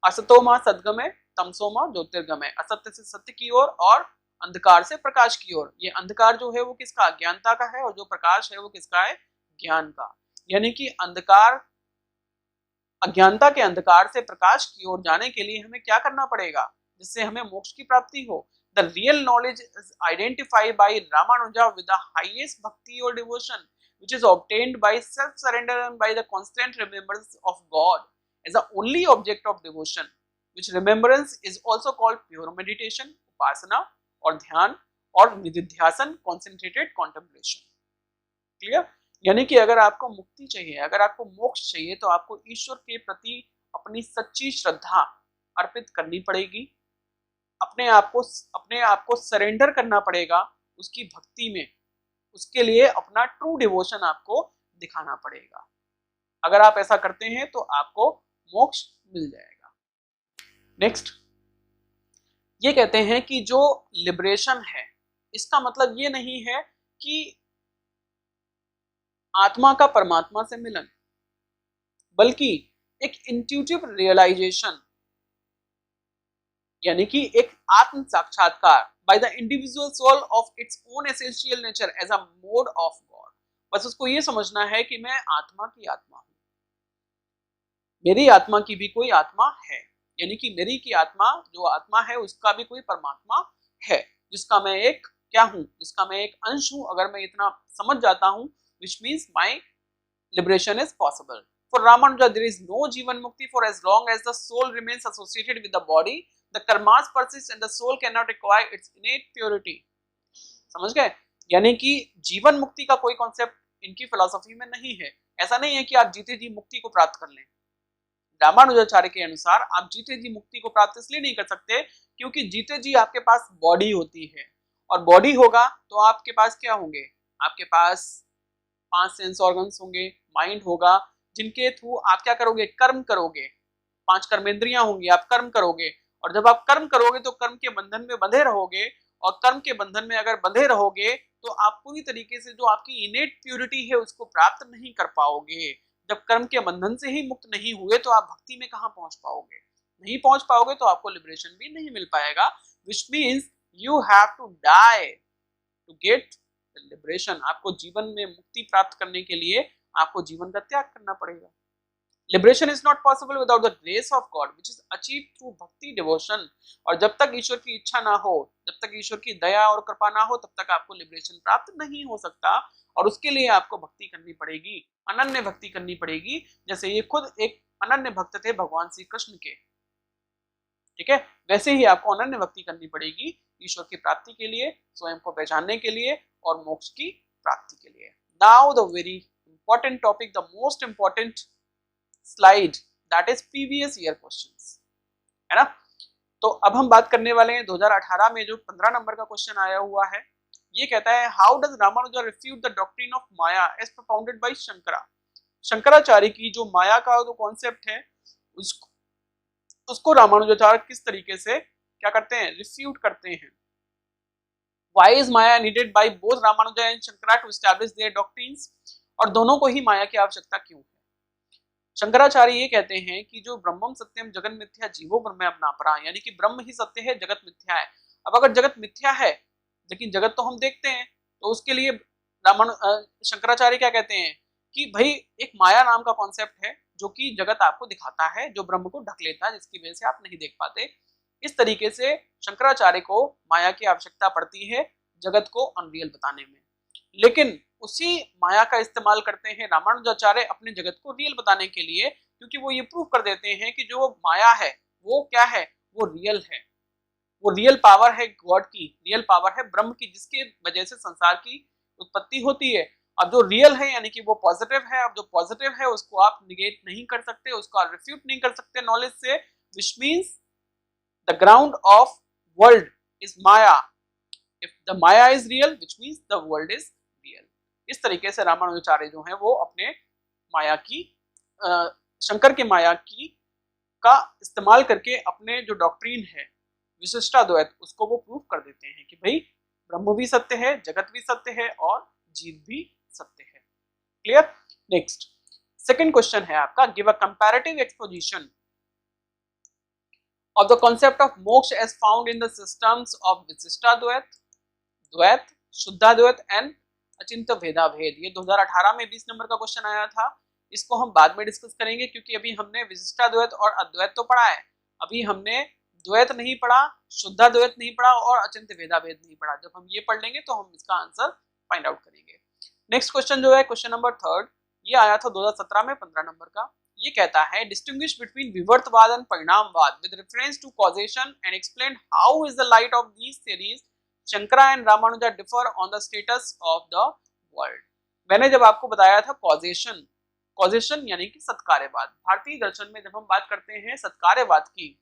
असतो मा सद्गमय तमसो मा ज्योतिर्गमय, असत्य से सत्य की ओर और अंधकार से प्रकाश की ओर। ये अंधकार जो है वो किसका, अज्ञानता का है, और जो प्रकाश है वो किसका है, ज्ञान का। यानी कि अंधकार, अज्ञानता के अंधकार से प्रकाश की ओर जाने के लिए हमें क्या करना पड़ेगा, जिससे हमें मोक्ष की प्राप्ति हो। The real knowledge is identified by Ramanuja with the highest भक्ति और devotion which is obtained by self surrender and by the constant remembrance of God as the only object of devotion, which remembrance is also called pure meditation, upasana और ध्यान और निधिध्यासन, concentrated contemplation। Clear? यानी कि अगर आपको मुक्ति चाहिए, अगर आपको मोक्ष चाहिए, तो आपको ईश्वर के प्रति अपनी सच्ची श्रद्धा अर्पित करनी पड़ेगी, अपने आप को सरेंडर करना पड़ेगा उसकी भक्ति में। उसके लिए अपना ट्रू डिवोशन आपको दिखाना पड़ेगा। अगर आप ऐसा करते हैं तो आपको मोक्ष मिल जाएगा। नेक्स्ट, ये कहते हैं कि जो लिबरेशन है, इसका मतलब ये नहीं है कि आत्मा का परमात्मा से मिलन, बल्कि एक इंट्यूटिव रियलाइजेशन, यानी कि एक आत्म साक्षात्कार by the individual soul of its own essential nature as a mode of God। बस उसको ये समझना है कि मैं आत्मा की आत्मा हूं, मेरी आत्मा की भी कोई आत्मा है, यानी कि मेरी की आत्मा जो आत्मा है उसका भी कोई परमात्मा है, जिसका मैं एक क्या हूं, जिसका मैं एक अंश हूं। अगर मैं इतना समझ जाता हूं, which means my liberation is possible। For Ramanuja, there is no जीवन मुक्ति for as long as the soul remains associated with the body, the karmas persist and the soul cannot acquire its innate purity। समझ गए? यानी कि जीवन मुक्ति का कोई कॉन्सेप्ट इनकी फिलॉसफी में नहीं है। ऐसा नहीं है कि आप जीते जी मुक्ति को प्राप्त कर लें। रामानुजाचार्य के अनुसार आप जीते जी मुक्ति को प्राप्त इसलिए नहीं कर सकते क्योंकि जीते जी आपके पास बॉडी होती है, और बॉडी होगा तो आपके पास क्या होंगे, आपके पास 5 सेंस ऑर्गन्स होंगे, माइंड होगा, जिनके थ्रू आप क्या करोगे, कर्म करोगे। 5 कर्मेंद्रियां होंगी, आप कर्म करोगे, और जब आप कर्म करोगे तो कर्म के बंधन में बंधे रहोगे, और कर्म के बंधन में अगर बंधे रहोगे तो आप पूरी तरीके से जो आपकी इनेट प्योरिटी है उसको प्राप्त नहीं कर पाओगे। जब कर्म के बंधन से ही मुक्त नहीं हुए तो आप भक्ति में कहां पहुंच पाओगे, नहीं पहुंच पाओगे, तो आपको लिबरेशन भी नहीं मिल पाएगा। Which means you have to die to get liberation. आपको जीवन में मुक्ति प्राप्त करने के लिए आपको जीवन का त्याग करना पड़ेगा। Liberation is not possible without the grace of God which is achieve through भक्ति डिवोशन। और जब तक ईश्वर की इच्छा ना हो, जब तक ईश्वर की दया और कृपा ना हो, तब तक आपको लिबरेशन प्राप्त नहीं हो सकता। और उसके लिए आपको भक्ति करनी पड़ेगी, अनन्य भक्ति करनी पड़ेगी। जैसे ये खुद एक अनन्य भक्त थे भगवान श्री कृष्ण के, ठीक है, वैसे ही आपको अनन्य भक्ति करनी पड़ेगी ईश्वर की प्राप्ति के लिए, स्वयं को पहचानने के लिए और मोक्ष की प्राप्ति के लिए। Now the very important topic, the most important slide, that is previous year questions, है ना। तो अब हम बात करने वाले हैं 2018 में जो 15 नंबर का क्वेश्चन आया हुआ है। ये कहता है how does Ramanuja refute the doctrine of maya as propounded by Shankara. Shankaracharya की जो माया का जो कॉन्सेप्ट है उसको रामानुजाचार्य किस तरीके से क्या करते हैं, रिफ्यूट करते हैं। Why is Maya needed by both Ramanuja and Shankara to establish their doctrines? और दोनों को ही माया की आवश्यकता क्यों है। शंकराचार्य ये कहते हैं कि जो ब्रह्मम सत्यम जगत मिथ्या जीवो ब्रह्म अपना, यानी कि ब्रह्म ही सत्य है, जगत मिथ्या है। अब अगर जगत मिथ्या है लेकिन जगत तो हम देखते हैं, तो उसके लिए शंकराचार्य क्या कहते हैं कि भाई एक माया नाम का कॉन्सेप्ट है जो कि जगत आपको दिखाता है, जो ब्रह्म को ढक लेता है, जिसकी वजह से आप नहीं देख पाते। इस तरीके से शंकराचार्य को माया की आवश्यकता पड़ती है जगत को अनरियल बताने में, लेकिन उसी माया का इस्तेमाल करते हैं रामानुजाचार्य अपने जगत को रियल बताने के लिए, क्योंकि वो ये प्रूव कर देते हैं कि जो माया है वो क्या है, वो रियल है, वो रियल पावर है गॉड की, रियल पावर है ब्रह्म की, जिसके वजह से संसार की उत्पत्ति होती है। अब जो रियल है यानी कि वो पॉजिटिव है, अब जो पॉजिटिव है उसको आप निगेट नहीं कर सकते, उसको आप रिफ्यूट नहीं कर सकते नॉलेज से, which means the ground of world is Maya, if the Maya is real which means the world is real. इस तरीके से रामानुजाचार्य जो है वो अपने माया की शंकर के माया की का इस्तेमाल करके अपने जो डॉक्ट्रीन है विशिष्टाद्वैत उसको वो प्रूव कर देते हैं कि भाई ब्रह्म भी सत्य है, जगत भी सत्य है और जीव भी सत्य है। क्लियर? नेक्स्ट सेकंड क्वेश्चन है आपका, give a comparative exposition of the concept of moksha as found in the systems of Visishtadvait, द्वैत, शुद्धाद्वैत एंड अचिंत्य भेदाभेद। ये 2018 में 20 नंबर का क्वेश्चन आया था। इसको हम बाद में डिस्कस करेंगे क्योंकि अभी हमने विशिष्टाद्वैत और अद्वैत तो पढ़ा है, अभी हमने द्वैत नहीं पढ़ा, शुद्धाद्वैत नहीं पढ़ा और अचिंत्य भेदाभेद नहीं पढ़ा। जब हम ये पढ़ लेंगे तो हम इसका आंसर फाइंड आउट करेंगे। नेक्स्ट क्वेश्चन जो है क्वेश्चन नंबर 3, ये आया था 2017 में 15 नंबर का। ये कहता है distinguish between vivartavada and parinamavada with reference to causation and explain how is the light of these theories Shankara and Ramanuja differ on the status of the world. मैंने जब आपको बताया था कॉजेशन, कॉजेशन यानी कि सत्कार्यवाद। भारतीय दर्शन में जब हम बात करते हैं सत्कार्यवाद की,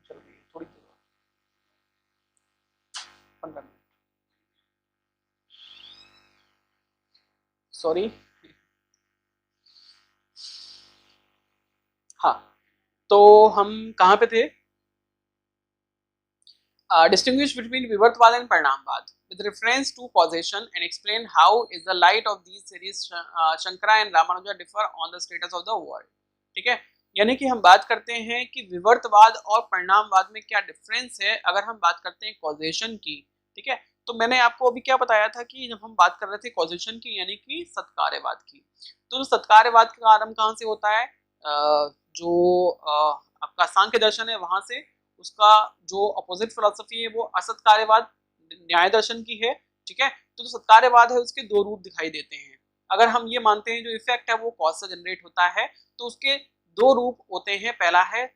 चल रही है थोड़ी 15 मिनट, सॉरी। हाँ, तो हम कहाँ पे थे? Distinguish between विवर्तवाद and परिणामवाद with reference to causation and explain how is the light of these series Shankara and Ramanuja differ on the status of the world। ठीक है, यानी कि हम बात करते हैं कि विवर्तवाद और परिणामवाद में क्या डिफरेंस है अगर हम बात करते हैं कॉजेशन की। ठीक है, तो मैंने आपको अभी क्या बताया था कि जब हम बात कर रहे थे कॉजेशन की यानी कि सत्कार्यवाद की, तो सत्कार्यवाद का आरंभ कहाँ से होता है? जो आपका सांख्य दर्शन है वहां से, उसका जो अपोजिट फिलोसफी है वो असत्कार्यवाद न्याय दर्शन की है। ठीक है, तो जो सत्कार्यवाद है उसके दो रूप दिखाई देते हैं। अगर हम ये मानते हैं जो इफेक्ट है वो कॉज से जनरेट होता है, तो उसके दो रूप होते हैं, पहला है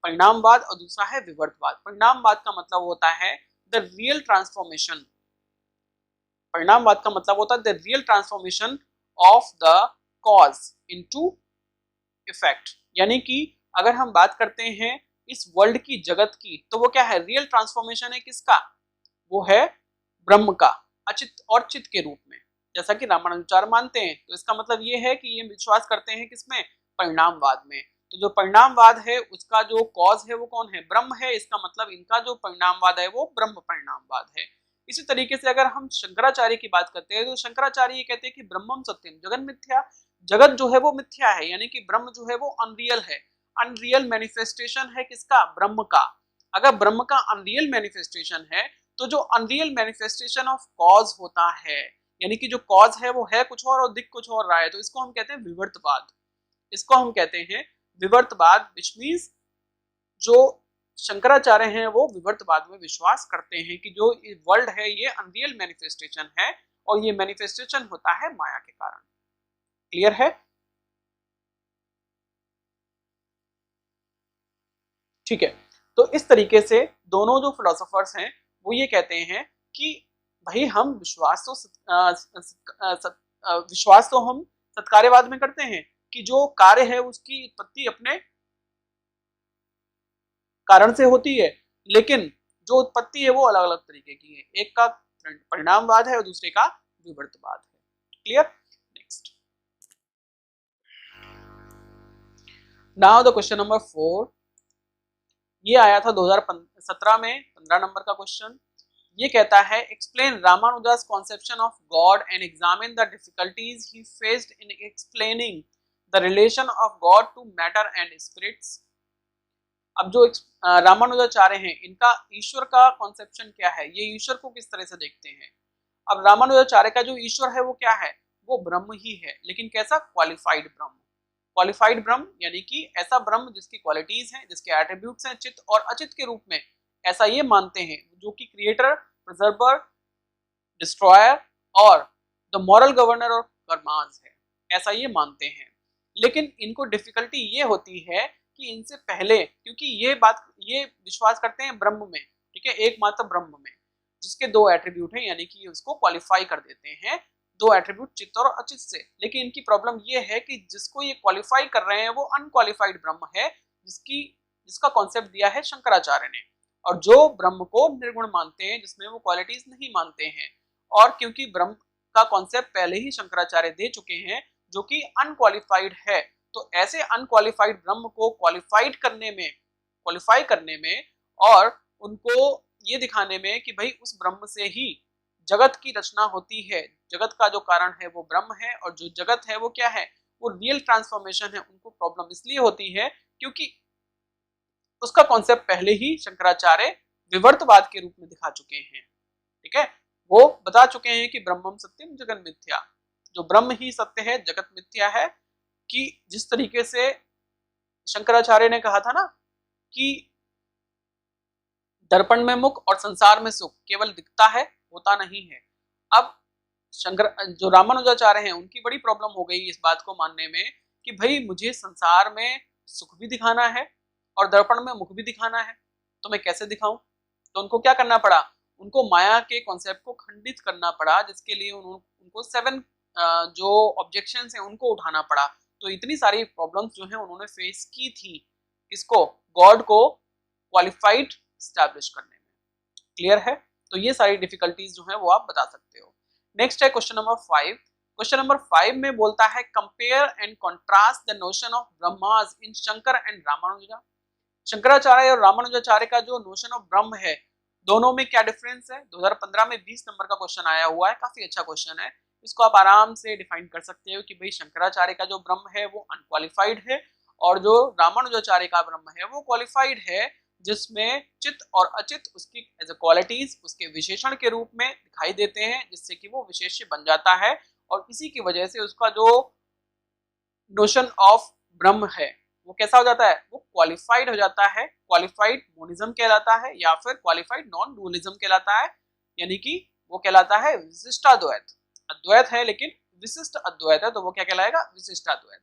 परिणामवाद और दूसरा है विवर्तवाद। परिणामवाद का मतलब होता है द रियल ट्रांसफॉर्मेशन, परिणामवाद का मतलब होता है the real transformation of the cause into effect. यानी कि अगर हम बात करते हैं इस वर्ल्ड की, जगत की, तो वो क्या है? रियल ट्रांसफॉर्मेशन है किसका? वो है ब्रह्म का, अचित और चित के रूप में, जैसा कि रामानुजाचार्य मानते हैं। तो इसका मतलब ये है कि ये विश्वास करते हैं किसमें? परिणामवाद में। तो जो परिणामवाद है उसका जो कॉज है वो कौन है? ब्रह्म है। इसका मतलब इनका जो परिणामवाद है वो ब्रह्म परिणामवाद है। इसी तरीके से अगर हम शंकराचार्य की बात करते हैं तो शंकराचार्य ये कहते हैं कि ब्रह्मम सत्यम जगन मिथ्या, जगत जो है वो मिथ्या है, यानी कि ब्रह्म जो है वो अनरियल है, अनरियल मैनिफेस्टेशन है किसका? ब्रह्म का। अगर ब्रह्म का अनरियल मैनिफेस्टेशन है तो जो अनरियल मैनिफेस्टेशन ऑफ कॉज होता है, यानी कि जो कॉज है वो है कुछ और दिख कुछ और रहा है, तो इसको हम कहते हैं विवर्तवाद। इसको हम कहते हैं विवर्तवाद, विच मीन्स जो शंकराचार्य हैं वो विवर्तवाद में विश्वास करते हैं कि जो वर्ल्ड है ये अनरियल मैनिफेस्टेशन है और ये मैनिफेस्टेशन होता है माया के कारण। क्लियर है? ठीक है, तो इस तरीके से दोनों जो फिलोसोफर्स हैं वो ये कहते हैं कि भाई हम विश्वास तो हम सत्कार्यवाद में करते हैं कि जो कार्य है उसकी उत्पत्ति अपने कारण से होती है, लेकिन जो उत्पत्ति है वो अलग अलग तरीके की है, एक का परिणामवाद है और दूसरे का विवर्तवाद है। Clear? Next, now the question number 4, ये आया था 2017 में 15 नंबर का क्वेश्चन। ये कहता है explain Ramanuja's conception of God and examine the difficulties he faced in explaining the relation of God to matter and spirits. अब जो रामानुजाचार्य हैं इनका ईश्वर का कॉन्सेप्शन क्या है, ये ईश्वर को किस तरह से देखते हैं। अब रामानुजाचार्य का जो ईश्वर है वो क्या है? वो ब्रह्म ही है, लेकिन कैसा? क्वालिफाइड ब्रह्म। क्वालिफाइड ब्रह्म यानी कि ऐसा ब्रह्म जिसकी क्वालिटीज हैं, जिसके एट्रीब्यूट्स हैं चित्त और अचित के रूप में, ऐसा ये मानते हैं, जो कि क्रिएटर, प्रिजर्वर, डिस्ट्रॉयर और द मॉरल गवर्नर और कर्माज है, ऐसा ये मानते हैं। लेकिन इनको डिफिकल्टी ये होती है कि इनसे पहले, क्योंकि ये विश्वास करते हैं ब्रह्म में, ठीक है, एकमात्र ब्रह्म में जिसके दो एट्रीब्यूट हैं, यानी कि उसको क्वालिफाई कर देते हैं दो एट्रीब्यूट चित्त और अचित से। लेकिन इनकी प्रॉब्लम ये है कि जिसको ये क्वालिफाई कर रहे हैं वो अनक्वालिफाइड ब्रह्म है, जिसका कॉन्सेप्ट दिया है शंकराचार्य ने, और जो ब्रह्म को निर्गुण मानते हैं, जिसमें वो क्वालिटीज नहीं मानते हैं। और क्योंकि ब्रह्म का कॉन्सेप्ट पहले ही शंकराचार्य दे चुके हैं जो कि अनक्वालिफाइड है, तो ऐसे अनक्वालिफाइड ब्रह्म को क्वालिफाई करने में और उनको ये दिखाने में कि भाई उस ब्रह्म से ही जगत की रचना होती है, जगत का जो कारण है वो ब्रह्म है, और जो जगत है वो क्या है, वो रियल ट्रांसफॉर्मेशन है। उनको प्रॉब्लम इसलिए होती है क्योंकि उसका कॉन्सेप्ट पहले ही शंकराचार्य विवर्तवाद के रूप में दिखा चुके हैं, ठीक है। वो बता चुके हैं कि ब्रह्मम सत्यम जगत मिथ्या, जो ब्रह्म ही सत्य है जगत मिथ्या है। कि जिस तरीके से शंकराचार्य ने कहा था ना कि दर्पण में मुख और संसार में सुख केवल दिखता है, होता नहीं है। अब जो रामानुजाचार्य हैं उनकी बड़ी प्रॉब्लम हो गई इस बात को मानने में कि भाई मुझे संसार में सुख भी दिखाना है और दर्पण में मुख भी दिखाना है, तो मैं कैसे दिखाऊं। तो उनको क्या करना पड़ा, उनको माया के कॉन्सेप्ट को खंडित करना पड़ा, जिसके लिए उनको 7 जो ऑब्जेक्शंस हैं उनको उठाना पड़ा। तो इतनी सारी प्रॉब्लम्स जो हैं उन्होंने फेस की थी, इसको गॉड को क्वालिफाइड स्टैब्लिश करने में। क्लियर है, तो ये सारी डिफिकल्टीज जो है वो आप बता सकते हो। नेक्स्ट है क्वेश्चन नंबर 5। क्वेश्चन नंबर 5 में बोलता है compare and contrast the notion of Brahma's in Shankar and Ramanuja. Shankaracharya और रामानुजाचार्य का जो नोशन ऑफ ब्रह्म है, दोनों में क्या डिफरेंस है। 2015 में 20 नंबर का क्वेश्चन आया हुआ है, काफी अच्छा क्वेश्चन है। इसको आप आराम से डिफाइन कर सकते हो कि भाई शंकराचार्य का जो ब्रह्म है वो अनक्वालिफाइड है और जो रामानुजाचार्य का ब्रह्म है वो क्वालिफाइड है, जिसमें चित्त और अचित उसकी एज अ क्वालिटीज उसके विशेषण के रूप में दिखाई देते हैं, जिससे कि वो विशेष्य बन जाता है। और इसी की वजह से उसका जो नोशन ऑफ ब्रह्म है वो कैसा हो जाता है, वो क्वालिफाइड हो जाता है। क्वालिफाइड मोनिज्म कहलाता है या फिर क्वालिफाइड नॉन डुअलिज्म कहलाता है, यानी कि वो कहलाता है विशिष्टाद्वैत। अद्वैत है लेकिन विशिष्ट अद्वैत है, तो वो क्या कहलाएगा, Vishishtadvaita.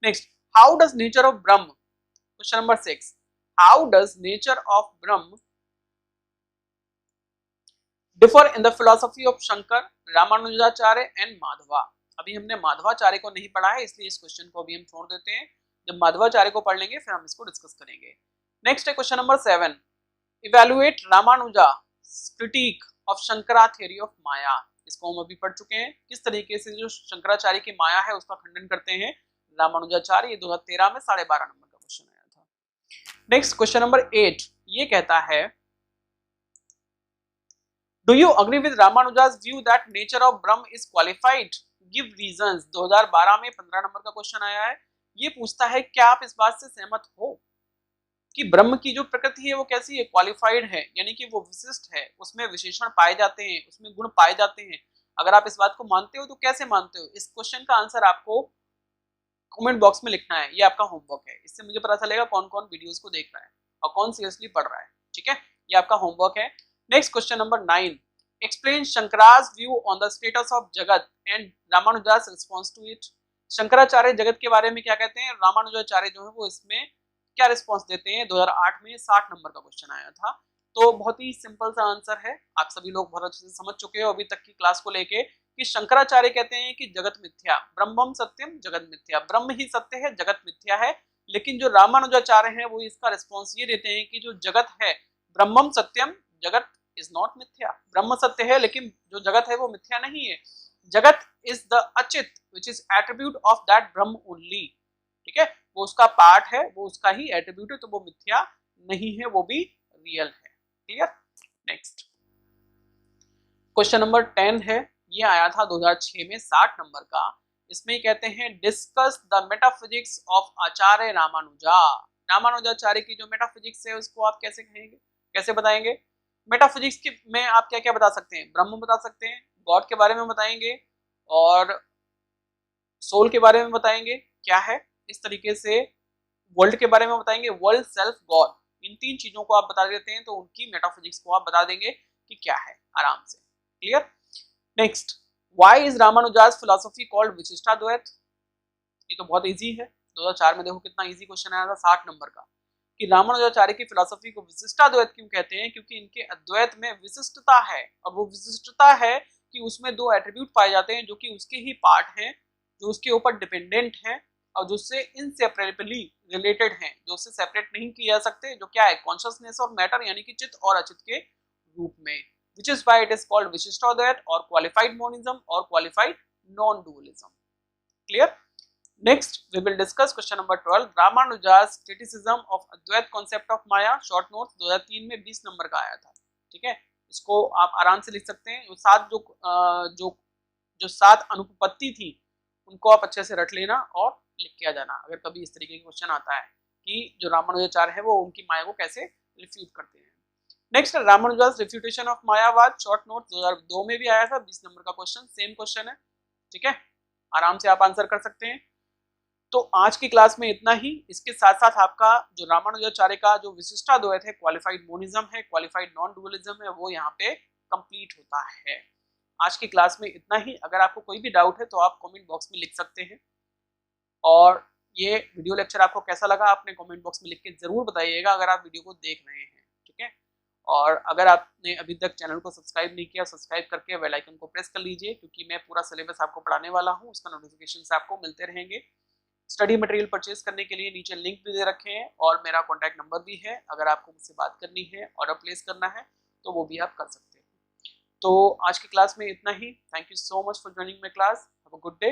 Next, how does nature of Brahma, question number 6, how does nature of Brahma differ in the philosophy of Shankar, Ramanujacharya and Madhva. अभी हमने माधवाचार्य को नहीं पढ़ा है, इसलिए इस क्वेश्चन को अभी हम छोड़ देते हैं। जब माधवाचार्य को पढ़ लेंगे फिर हम इसको डिस्कस करेंगे। नेक्स्ट है question number 7, evaluate Ramanuja critique of Shankara theory of maya. इसको हम अभी पढ़ चुके हैं, किस तरीके से जो शंकराचार्य की माया है उसका खंडन करते हैं रामानुजाचार्य। ये 2013 में 12.5 नंबर का क्वेश्चन आया था। नेक्स्ट क्वेश्चन नंबर 8 ये कहता है, डू यू अग्री विद रामानुजा's view that nature of Brahma is qualified, give reasons. 2012 में 15 नंबर का क्वेश्चन आया है। ये पूछता है क्या आप इस बात से सहमत हो कि ब्रह्म की जो प्रकृति है वो कैसी है, क्वालिफाइड है, यानी कि वो विशिष्ट है, उसमें विशेषण पाए जाते हैं, उसमें गुण पाए जाते हैं। अगर आप इस बात को मानते हो तो कैसे मानते हो, इस क्वेश्चन का आंसर आपको कमेंट बॉक्स में लिखना है। ये आपका होमवर्क है, इससे मुझे पता चलेगा कौन कौन वीडियोस को देख रहा है और कौन सीरियसली पढ़ रहा है, ठीक है। ये आपका होमवर्क है। Next question number 9, explain Shankara's view on the status of jagat and Ramanuja's response to it. Shankaracharya जगत के बारे में क्या कहते हैं, रामानुजाचार्य जो है वो इसमें क्या रिस्पॉन्स देते हैं। 2008 में 60 नंबर का क्वेश्चन आया था। तो बहुत ही सिंपल सा आंसर है, आप सभी लोग बहुत अच्छे से समझ चुके हो अभी तक की क्लास को लेके कि शंकराचार्य कहते हैं कि जगत मिथ्या, ब्रह्मम सत्यम जगत मिथ्या, ब्रह्म ही सत्य है जगत मिथ्या है। लेकिन जो रामानुजाचार्य हैं वो इसका रिस्पॉन्स ये देते हैं कि जो जगत है ब्रह्मम सत्यम जगत इज नॉट मिथ्या, ब्रह्म सत्य है लेकिन जो जगत है वो मिथ्या नहीं है। जगत is the Achit which is attribute of that Brahma only, ठीक है, वो उसका पार्ट है, वो उसका ही एट्रीब्यूट है, तो वो मिथ्या नहीं है, वो भी रियल है। क्लियर। नेक्स्ट क्वेश्चन नंबर 10 है, ये आया था 2006 में 60 नंबर का। इसमें कहते हैं डिस्कस द मेटाफिजिक्स ऑफ आचार्य रामानुजा। रामानुजाचार्य की जो मेटाफिजिक्स है उसको आप कैसे कहेंगे, कैसे बताएंगे। मेटाफिजिक्स के में आप क्या क्या बता सकते हैं, ब्रह्म बता सकते हैं, गॉड के बारे में बताएंगे और सोल के बारे में बताएंगे क्या है, इस तरीके से वर्ल्ड के बारे में बताएंगे, वर्ल्ड सेल्फ गॉड, इन 3 चीजों को आप बता देते हैं तो उनकी मेटाफिजिक्स को आप बता देंगे कि क्या है आराम से। Clear. Next, why is Ramanuja's philosophy called Vishishtadvaita. ये तो बहुत इजी है, 2004 में देखो कितना इजी क्वेश्चन आया था 60 नंबर का, कि रामानुजाचार्य की फिलॉसफी को विशिष्टाद्वैत क्यों कहते हैं, क्योंकि इनके अद्वैत में विशिष्टता है, और वो विशिष्टता है कि उसमें दो एट्रीब्यूट पाए जाते हैं जो कि उसके ही पार्ट हैं, जो उसके ऊपर डिपेंडेंट हैं और जो उससे इनसेपरेबली रिलेटेड हैं, जो उससे सेपरेट नहीं किए जा सकते, जो क्या है कॉन्शियसनेस और मैटर, यानी कि चित्त और अचित के रूप में, which is why it is called विशिष्टाद्वैत और क्वालिफाइड मोनिज्म और qualified non dualism. Clear? Next, we will discuss question number 12, Ramanuja's criticism of Advait concept of Maya, short notes 2003 में 20 नंबर का आया था। ठीक है, इसको आप आराम से लिख सकते हैं। जो सात अनुपपत्ति थी उनको आप अच्छे से रट लेना और लिख के आ जाना, अगर कभी इस तरीके का क्वेश्चन आता है कि जो रामानुजाचार्य है वो उनकी माया को कैसे रिफ्यूट करते हैं। Next, Ramanuja's refutation of mayavad, short note 2002 में भी आया था, 20 नंबर का क्वेश्चन, सेम क्वेश्चन है। ठीक है, आराम से आप आंसर कर सकते हैं। तो आज की क्लास में इतना ही। इसके साथ साथ आपका जो रामानुजाचार्य का जो विशिष्टाद्वैत है, क्वालिफाइड मोनिज्म है, क्वालिफाइड नॉन डुअलिज्म है, वो यहाँ पे कंप्लीट होता है। आज की क्लास में इतना ही। अगर आपको कोई भी डाउट है तो आप कमेंट बॉक्स में लिख सकते हैं, और ये वीडियो लेक्चर आपको कैसा लगा आपने कमेंट बॉक्स में लिख के जरूर बताइएगा, अगर आप वीडियो को देख रहे हैं। ठीक है, और अगर आपने अभी तक चैनल को सब्सक्राइब नहीं किया, सब्सक्राइब करके बेल आइकन को प्रेस कर लीजिए, क्योंकि मैं पूरा सिलेबस आपको पढ़ाने वाला हूँ, उसका नोटिफिकेशन आपको मिलते रहेंगे। स्टडी मटेरियल परचेज करने के लिए नीचे लिंक भी दे रखे हैं, और मेरा कॉन्टैक्ट नंबर भी है, अगर आपको मुझसे बात करनी है, ऑर्डर प्लेस करना है तो वो भी आप कर सकते हैं। तो आज की क्लास में इतना ही। Thank you so much for joining my class. Have a good day.